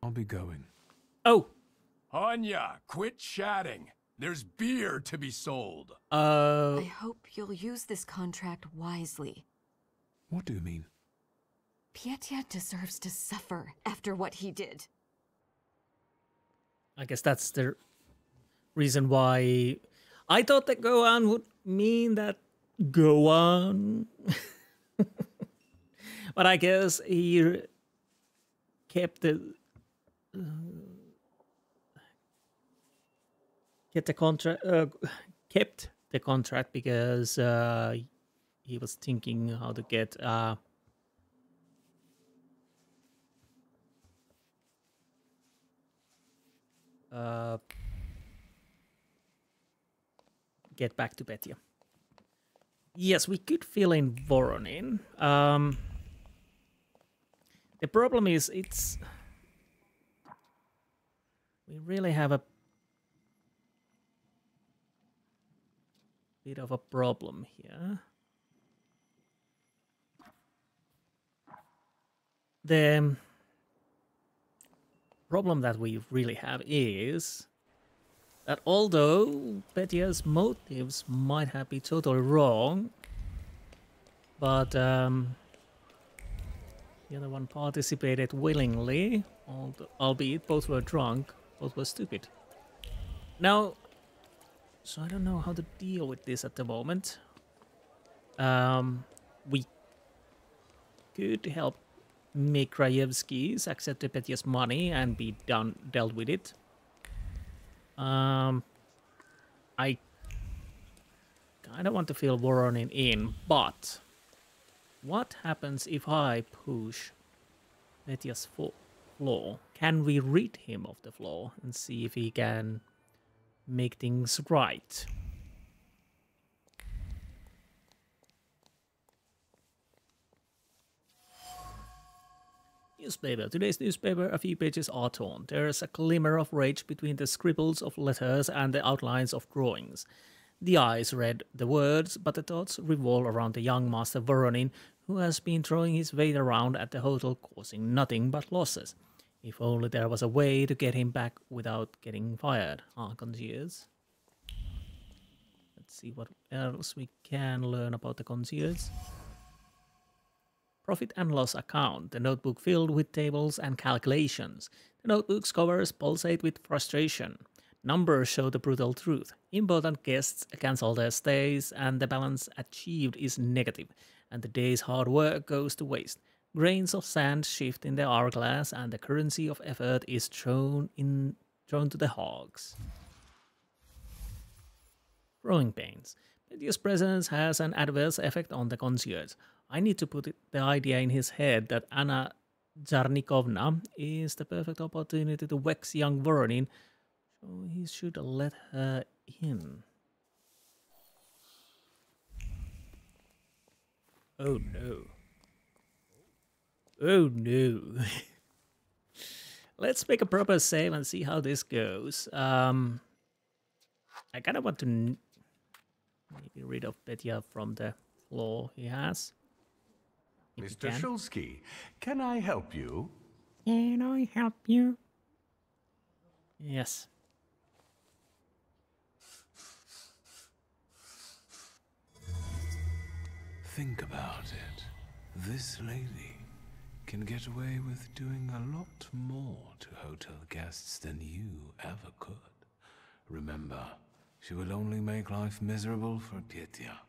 I'll be going. Oh! Anya, quit chatting. There's beer to be sold. I hope you'll use this contract wisely. What do you mean? Pietia deserves to suffer after what he did. I guess that's the reason why I thought that go on would mean that go on. But I guess he kept the kept the contract because he was thinking how to get get back to Petya. Yes, we could fill in Voronin. The problem is we really have a bit of a problem here. The problem that we really have is that although Petya's motives might have been totally wrong, but the other one participated willingly, albeit both were drunk, both were stupid. Now, so I don't know how to deal with this at the moment. We could help Mikrayevskis accept Petya's money and be dealt with it. I kind of want to fill Voronin in, but what happens if I push Petya's flaw? Can we rid him of the flaw and see if he can make things right? Newspaper. Today's newspaper, a few pages are torn. There's a glimmer of rage between the scribbles of letters and the outlines of drawings. The eyes read the words, but the thoughts revolve around the young Master Voronin, who has been throwing his weight around at the hotel, causing nothing but losses. If only there was a way to get him back without getting fired. Concierge. Let's see what else we can learn about the concierge. Profit and loss account. The notebook filled with tables and calculations. The notebook's covers pulsate with frustration. Numbers show the brutal truth. Important guests cancel their stays, and the balance achieved is negative, and the day's hard work goes to waste. Grains of sand shift in the hourglass, and the currency of effort is thrown to the hogs. Growing pains. Petya's presence has an adverse effect on the concierge. I need to put the idea in his head that Anna Jarnikovna is the perfect opportunity to vex young Voronin, so he should let her in. Oh no. Oh no. Let's make a proper save and see how this goes. I kind of want to maybe rid of Petya from the flaw he has. Mr. Shulsky, can I help you? Can I help you? Yes. Think about it. This lady can get away with doing a lot more to hotel guests than you ever could. Remember, she will only make life miserable for Petya.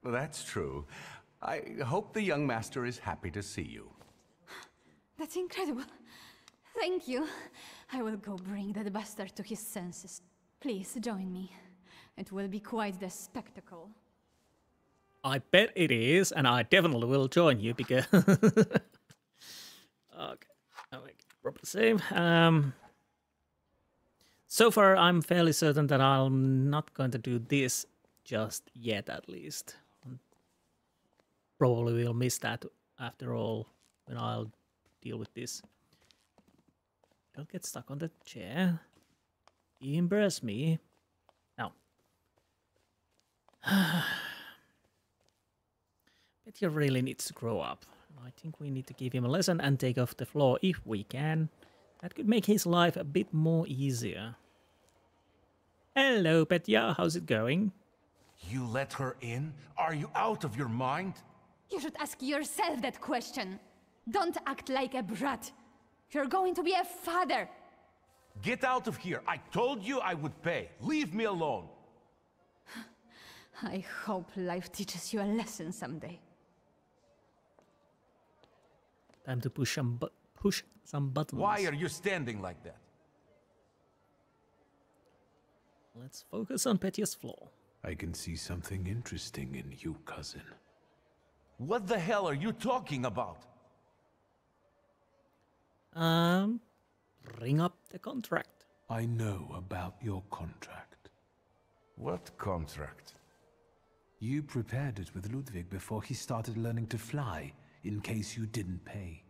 That's true. I hope the young master is happy to see you. That's incredible. Thank you. I will go bring that bastard to his senses. Please join me. It will be quite the spectacle. I bet it is, and I definitely will join you because... Okay, I'll make a proper save. So far, I'm fairly certain that I'm not going to do this just yet, at least. Probably will miss that after all when I'll deal with this. Don't get stuck on the chair. You embarrass me. Now. Petya really needs to grow up. I think we need to give him a lesson and take off the floor if we can. That could make his life a bit more easier. Hello, Petya. How's it going? You let her in? Are you out of your mind? You should ask yourself that question. Don't act like a brat. You're going to be a father. Get out of here. I told you I would pay. Leave me alone. I hope life teaches you a lesson someday. Time to push some buttons. Why are you standing like that? Let's focus on Petya's flaw. I can see something interesting in you, cousin. What the hell are you talking about? Bring up the contract. I know about your contract. What contract? You prepared it with Ludwig before he started learning to fly, in case you didn't pay.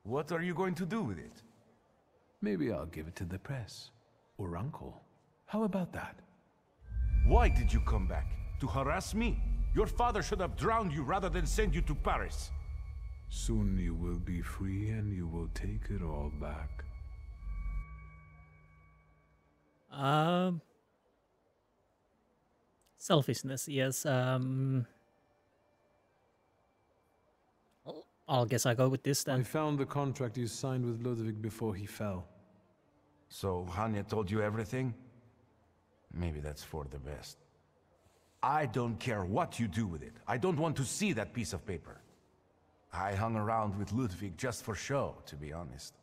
What are you going to do with it? Maybe I'll give it to the press. Or Uncle. How about that? Why did you come back? To harass me? Your father should have drowned you rather than send you to Paris. Soon you will be free and you will take it all back. Selfishness, yes. I'll guess I go with this then. I found the contract you signed with Ludwig before he fell. So Hanya told you everything? Maybe that's for the best. I don't care what you do with it. I don't want to see that piece of paper. I hung around with Ludwig just for show, to be honest.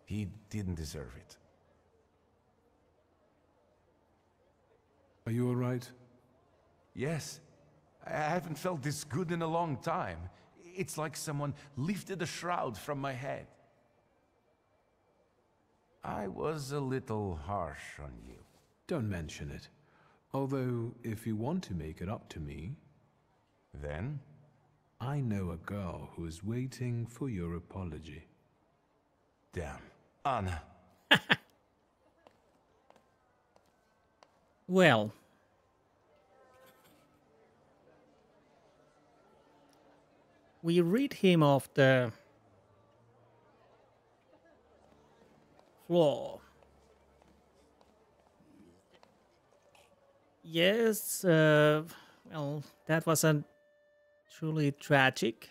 He didn't deserve it. Are you all right? Yes. I haven't felt this good in a long time. It's like someone lifted a shroud from my head. I was a little harsh on you. Don't mention it. Although, if you want to make it up to me... Then? I know a girl who is waiting for your apology. Damn. Anna. Well. We rid him of the floor. Yes, well, that wasn't truly tragic.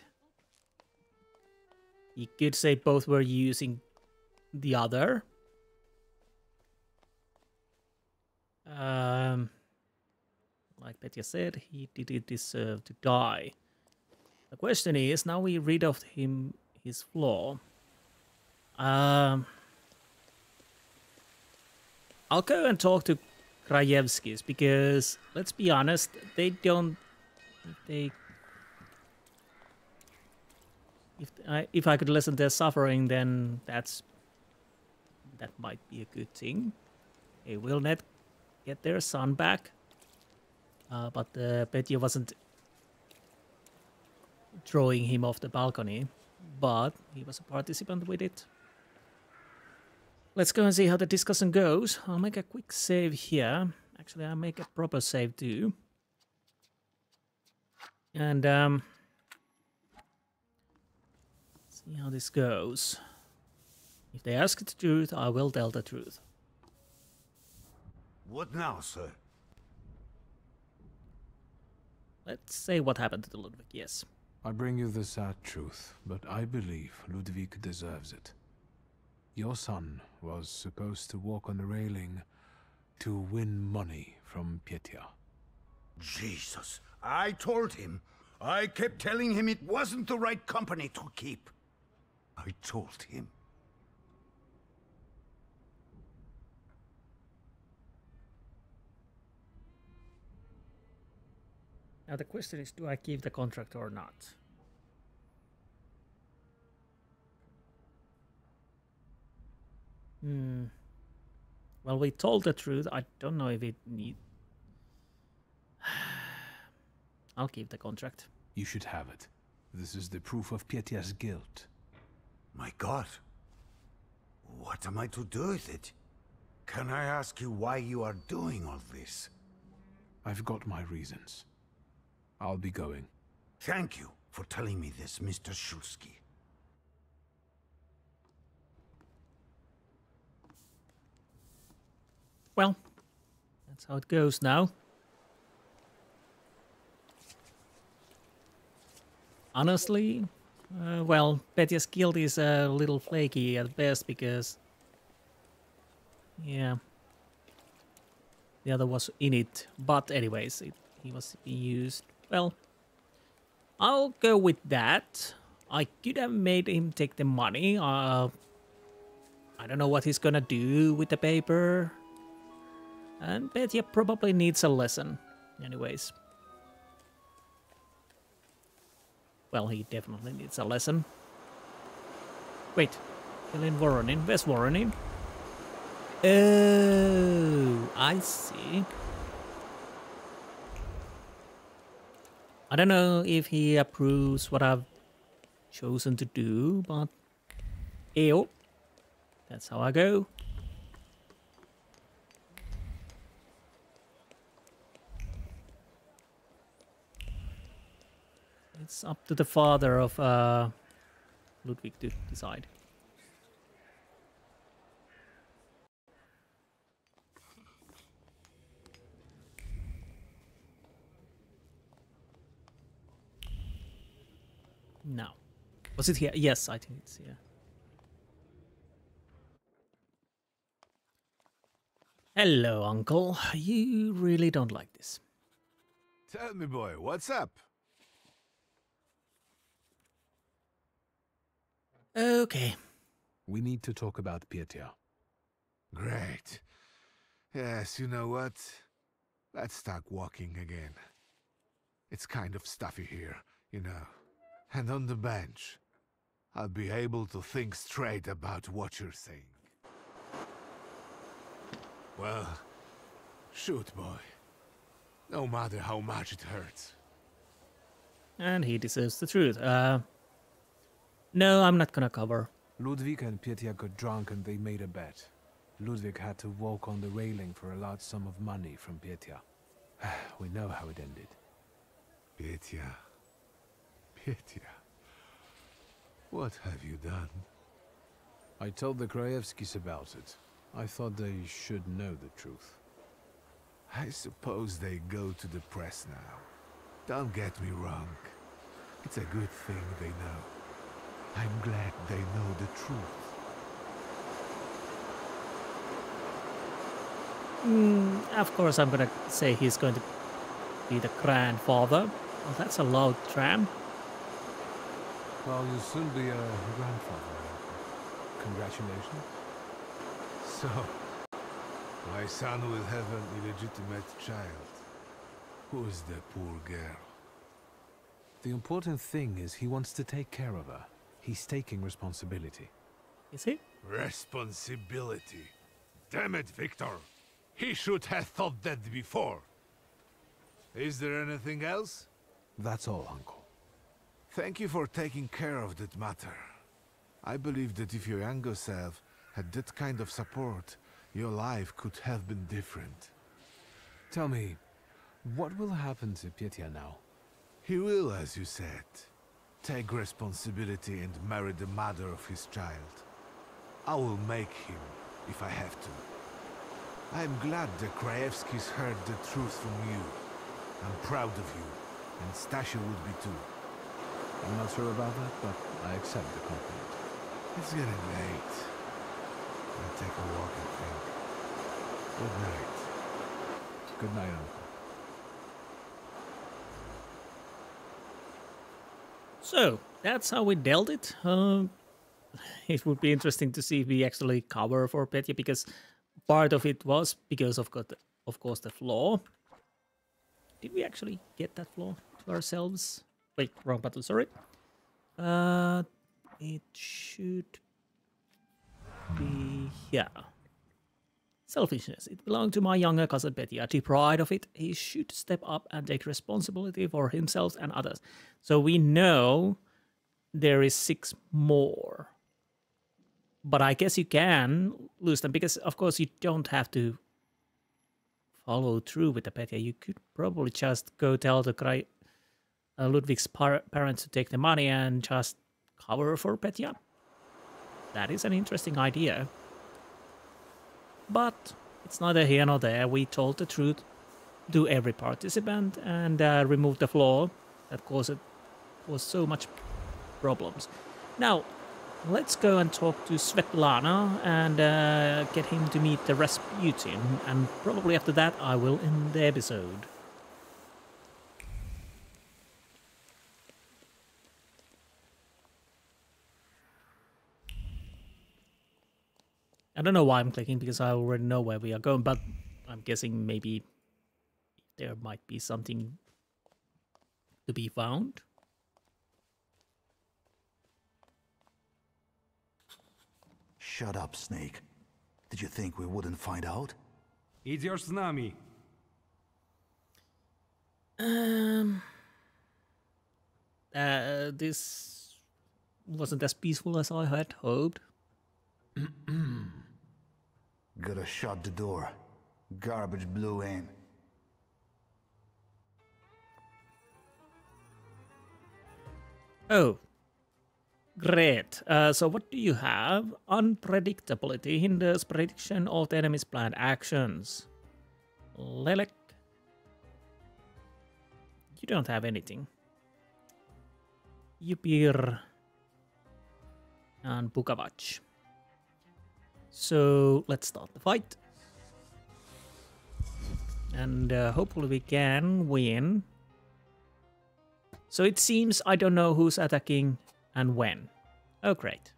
You could say both were using the other. Like Petya said, he didn't deserve to die. The question is, now we rid of him his flaw. I'll go and talk to Krajewski's because, let's be honest, they don't. If I could lessen their suffering, then that might be a good thing. They will not get their son back, but Petya wasn't throwing him off the balcony, but he was a participant with it. Let's go and see how the discussion goes. I'll make a quick save here. Actually, I'll make a proper save too. And see how this goes. If they ask the truth, I will tell the truth. What now, sir? Let's say what happened to Ludwig, yes. I bring you the sad truth, but I believe Ludwig deserves it. Your son was supposed to walk on the railing to win money from Petya. Jesus, I told him. I kept telling him it wasn't the right company to keep. I told him. Now the question is, do I keep the contract or not? Well, we told the truth. I don't know if it need. I'll keep the contract. You should have it. This is the proof of Petya's guilt. My God. What am I to do with it? Can I ask you why you are doing all this? I've got my reasons. I'll be going. Thank you for telling me this, Mr. Shulsky. Well, that's how it goes now. Honestly, well, Petya's guilt is a little flaky at best because, yeah, the other was in it. But anyways, he was being used. Well, I'll go with that. I could have made him take the money. I don't know what he's gonna do with the paper. And Petya probably needs a lesson. Anyways. Well, he definitely needs a lesson. Wait. Kill in Voronin. Where's Voronin? Oh, I see. I don't know if he approves what I've chosen to do, but ew. That's how I go. It's up to the father of Ludwig to decide. No. Was it here? Yes, I think it's here. Hello, Uncle. You really don't like this. Tell me, boy, what's up? Okay. We need to talk about Petya. Great. Yes, you know what? Let's start walking again. It's kind of stuffy here, you know. And on the bench, I'll be able to think straight about what you're saying. Well, shoot, boy. No matter how much it hurts. And he deserves the truth. No, I'm not gonna cover. Ludwig and Petya got drunk and they made a bet. Ludwig had to walk on the railing for a large sum of money from Petya. We know how it ended. Petya. Petya. What have you done? I told the Krajewskis about it. I thought they should know the truth. I suppose they go to the press now. Don't get me wrong. It's a good thing they know. I'm glad they know the truth. Of course, I'm gonna say he's going to be the grandfather. Well, that's a loud tram. Well, you'll soon be a grandfather. Congratulations. So, my son will have an illegitimate child. Who is the poor girl? The important thing is he wants to take care of her. He's taking responsibility. Is he? Responsibility. Damn it, Wiktor. He should have thought that before. Is there anything else? That's all, Uncle. Thank you for taking care of that matter. I believe that if your younger self had that kind of support, your life could have been different. Tell me, what will happen to Petya now? He will, as you said, take responsibility and marry the mother of his child. I will make him, if I have to. I'm glad the Krajewskis heard the truth from you. I'm proud of you, and Stasia would be too. I'm not sure about that, but I accept the compliment. It's getting late. I'll take a walk and think. Good night. Good night, Uncle. So, that's how we dealt it. It would be interesting to see if we actually cover for Petya, because part of it was because of course, the flaw. Did we actually get that flaw to ourselves? Wait, wrong button, sorry. It should be here. Selfishness. It belonged to my younger cousin Petya. Deprived of it, he should step up and take responsibility for himself and others. So we know there is 6 more. But I guess you can lose them, because of course you don't have to follow through with the Petya. You could probably just go tell the Ludwig's parents to take the money and just cover for Petya. That is an interesting idea. But it's neither here nor there. We told the truth to every participant and removed the flaw that caused so much problems. Now, let's go and talk to Svetlana and get him to meet the Rasputin, and probably after that I will end the episode. I don't know why I'm clicking, because I already know where we are going, but I'm guessing maybe there might be something to be found. Shut up, Snake. Did you think we wouldn't find out? Идешь с нами. This wasn't as peaceful as I had hoped. Gotta shut the door. Garbage blew in. Oh. Great. So what do you have? Unpredictability hinders prediction of the enemy's planned actions. Lelek. You don't have anything. Yupir. And Bukavac. So let's start the fight. And hopefully we can win. So it seems I don't know who's attacking and when. Oh, great.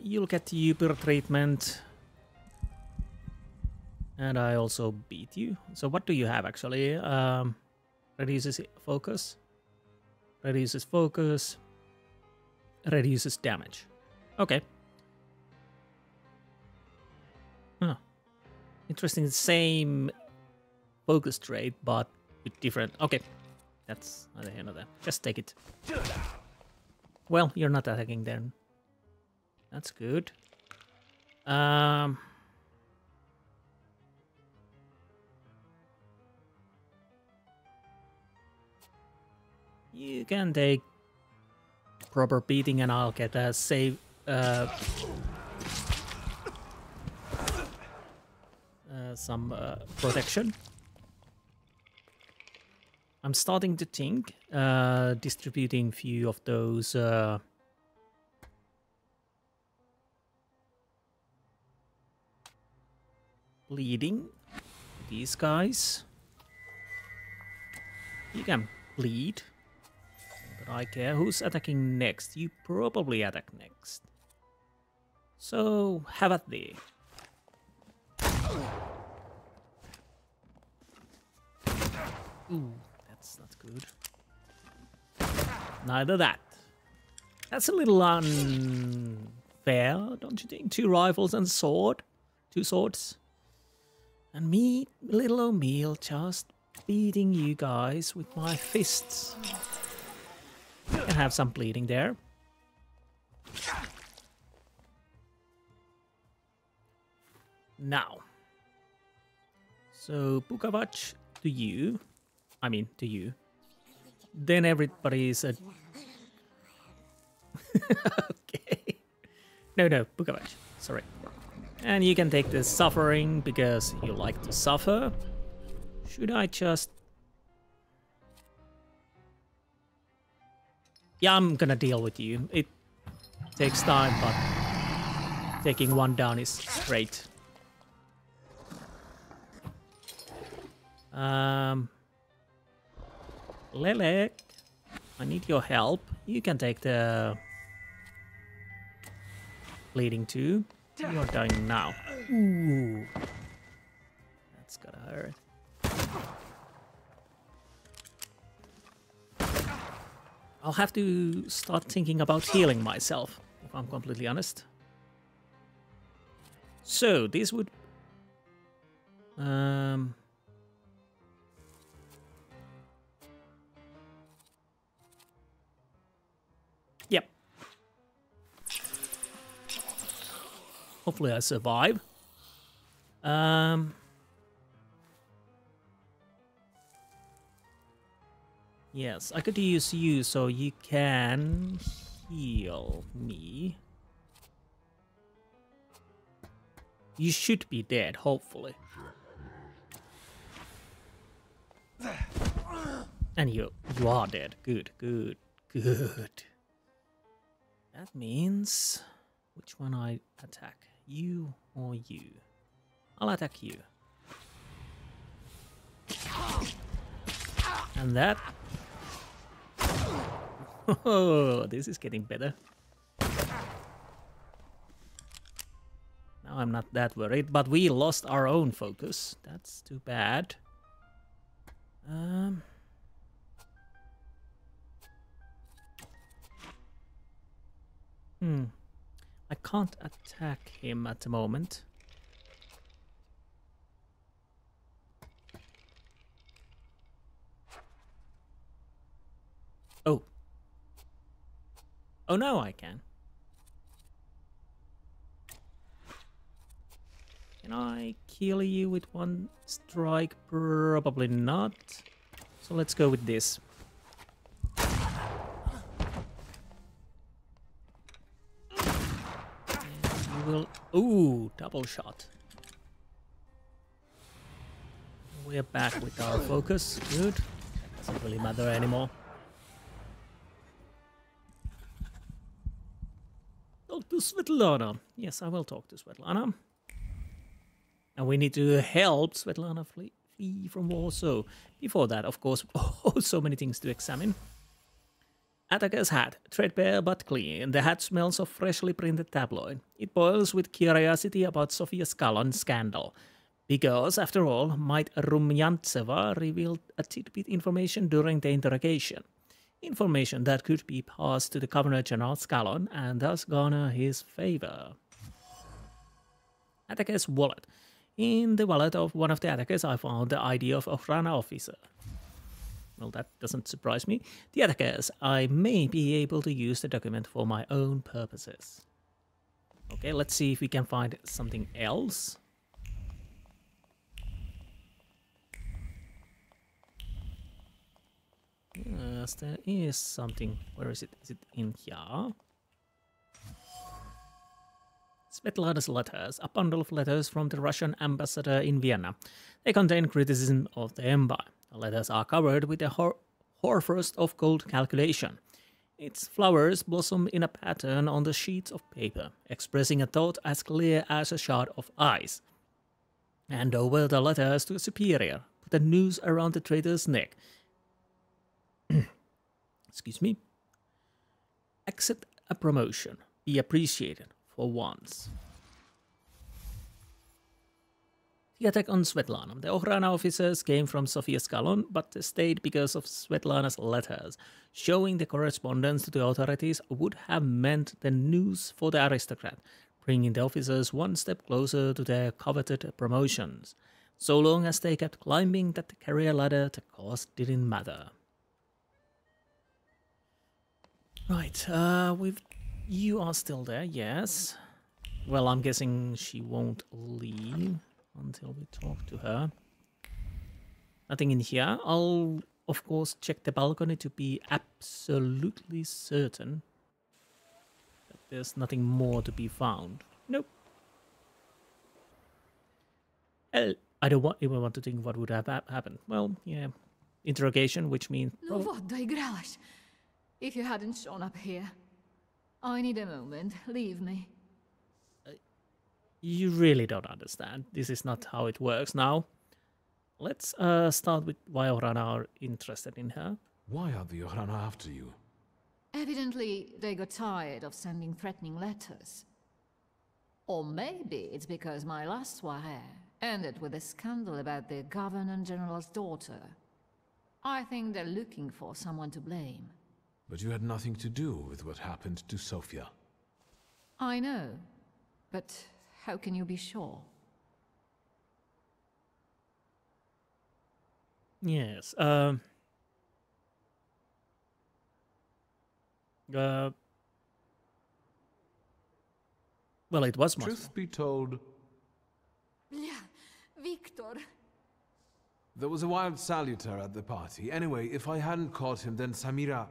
You'll get the Uber treatment. And I also beat you. So what do you have actually? Reduces focus. Reduces focus. Reduces damage. Okay. Huh. Interesting. Same focus trait, but with different... Okay, that's neither here nor there. Just take it. Well, you're not attacking then. That's good. You can take proper beating and I'll get a save... some protection. I'm starting to think distributing few of those bleeding. These guys. You can bleed. But I care who's attacking next. You probably attack next. So have at thee. Ooh, that's not good. Neither that. That's a little unfair, don't you think? 2 rifles and sword. 2 swords. And me, little O'Meal, just beating you guys with my fists. Can have some bleeding there. Now. So, Bukavach to you. I mean, to you. Then everybody is a... Okay. No, Bukavach. Sorry. And you can take the suffering because you like to suffer. Should I just... Yeah, I'm gonna deal with you. It takes time, but taking 1 down is great. Lelek, I need your help. You can take the bleeding too. You're dying now. Ooh. That's gotta hurt. I'll have to start thinking about healing myself, if I'm completely honest. So, this would... Yep. Hopefully I survive. Yes, I could use you so you can heal me. You should be dead, hopefully. And you are dead. Good. That means... Which one I attack? You or you? I'll attack you. And that... Oh, this is getting better. Now I'm not that worried, but we lost our own focus. That's too bad. I can't attack him at the moment. Oh. Oh, no, I can. Can I kill you with 1 strike? Probably not. So let's go with this. Will... Ooh, double shot. We're back with our focus. Good. Doesn't really matter anymore. Talk to Svetlana. Yes, I will talk to Svetlana. And we need to help Svetlana flee from Warsaw. Before that, of course, oh, so many things to examine. Attacker's hat, threadbare but clean. The hat smells of freshly printed tabloid. It boils with curiosity about Sofia Skalon's scandal. Because, after all, might Rumyantseva revealed a tidbit information during the interrogation. Information that could be passed to the Governor General Skalon and thus garner his favor. Attacker's wallet. In the wallet of one of the attackers, I found the ID of Ochrana officer. Well, that doesn't surprise me. The attackers, I may be able to use the document for my own purposes. Okay, let's see if we can find something else. Yes, there is something. Where is it? Is it in here? Svetlana's letters, a bundle of letters from the Russian ambassador in Vienna. They contain criticism of the empire. The letters are covered with a hoarfrost of gold calculation. Its flowers blossom in a pattern on the sheets of paper, expressing a thought as clear as a shard of ice. Hand over the letters to a superior. Put a noose around the traitor's neck. Excuse me. Accept a promotion. Be appreciated for once. The attack on Svetlana. The Ochrana officers came from Sofia Skalon, but stayed because of Svetlana's letters. Showing the correspondence to the authorities would have meant the news for the aristocrat, bringing the officers one step closer to their coveted promotions. So long as they kept climbing that career ladder, the cost didn't matter. Right, you are still there, yes. Well, I'm guessing she won't leave until we talk to her. Nothing in here. I'll, of course, check the balcony to be absolutely certain that there's nothing more to be found. Nope. I don't even want to think what would have happened. Well, yeah, interrogation, which means... No, what, doigrałaś? If you hadn't shown up here. I need a moment. Leave me. You really don't understand. This is not how it works now. Let's start with why Ochrana are interested in her. Why are the Ochrana after you? Evidently, they got tired of sending threatening letters. Or maybe it's because my last soirée ended with a scandal about the Governor-General's daughter. I think they're looking for someone to blame. But you had nothing to do with what happened to Sofia. I know, but how can you be sure? Yes, well, it was Moscow. Truth be told, Yeah, Wiktor. there was a wild salutor at the party. Anyway, if I hadn't caught him, then Samira...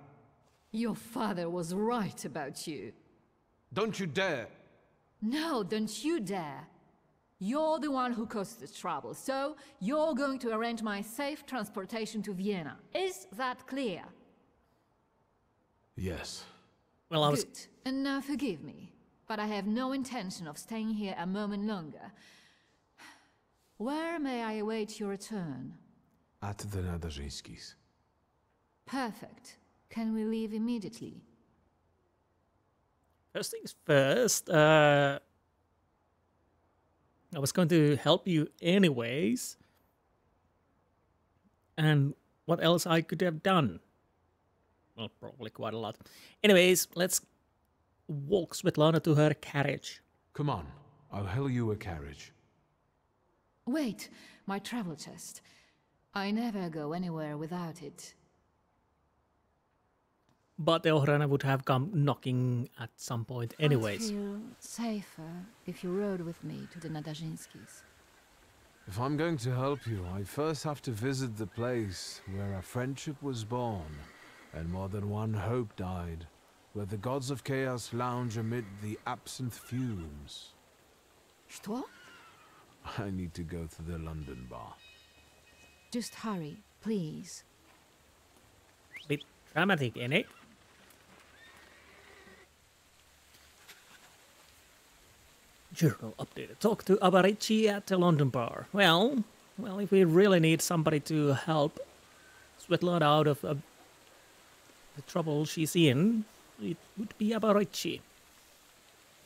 Your father was right about you. Don't you dare! No, don't you dare. You're the one who caused the trouble, so you're going to arrange my safe transportation to Vienna. Is that clear? Yes. Well, I was... Good. And now forgive me, but I have no intention of staying here a moment longer. Where may I await your return? At the Nadarzyńskis. Perfect. Can we leave immediately? First things first, I was going to help you anyways. And what else I could have done? Well, probably quite a lot. Anyways, let's walk Svetlana to her carriage. Come on, I'll hail you a carriage. Wait, my travel chest. I never go anywhere without it. But the Ochrana would have come knocking at some point anyways. I'd feel safer if you rode with me to the Nadarzyńskis. If I'm going to help you, I first have to visit the place where a friendship was born, and more than one hope died, where the gods of chaos lounge amid the absinthe fumes. Что? I need to go to the London bar. Just hurry, please. Bit dramatic, innit? Journal updated. Talk to Abarici at the London bar. Well, if we really need somebody to help Svetlana out of the trouble she's in, it would be Abarici.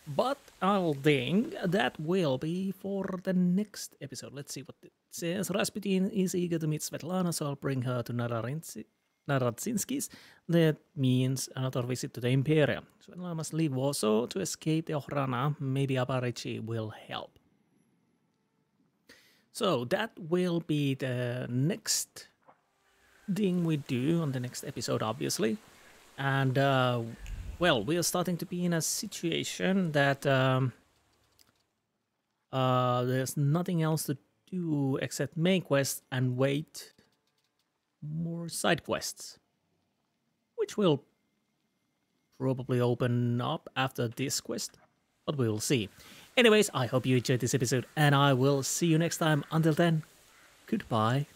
But I'll think that will be for the next episode. Let's see what it says. Rasputin is eager to meet Svetlana, so I'll bring her to Naradzinskis. That means another visit to the Imperium. Svetlana must leave Warsaw to escape the Ochrana. Maybe Abarici will help. So that will be the next thing we do on the next episode, obviously. And, well, we are starting to be in a situation that there's nothing else to do except main quests and wait more side quests, which will probably open up after this quest, but we will see. Anyways, I hope you enjoyed this episode, and I will see you next time. Until then, goodbye.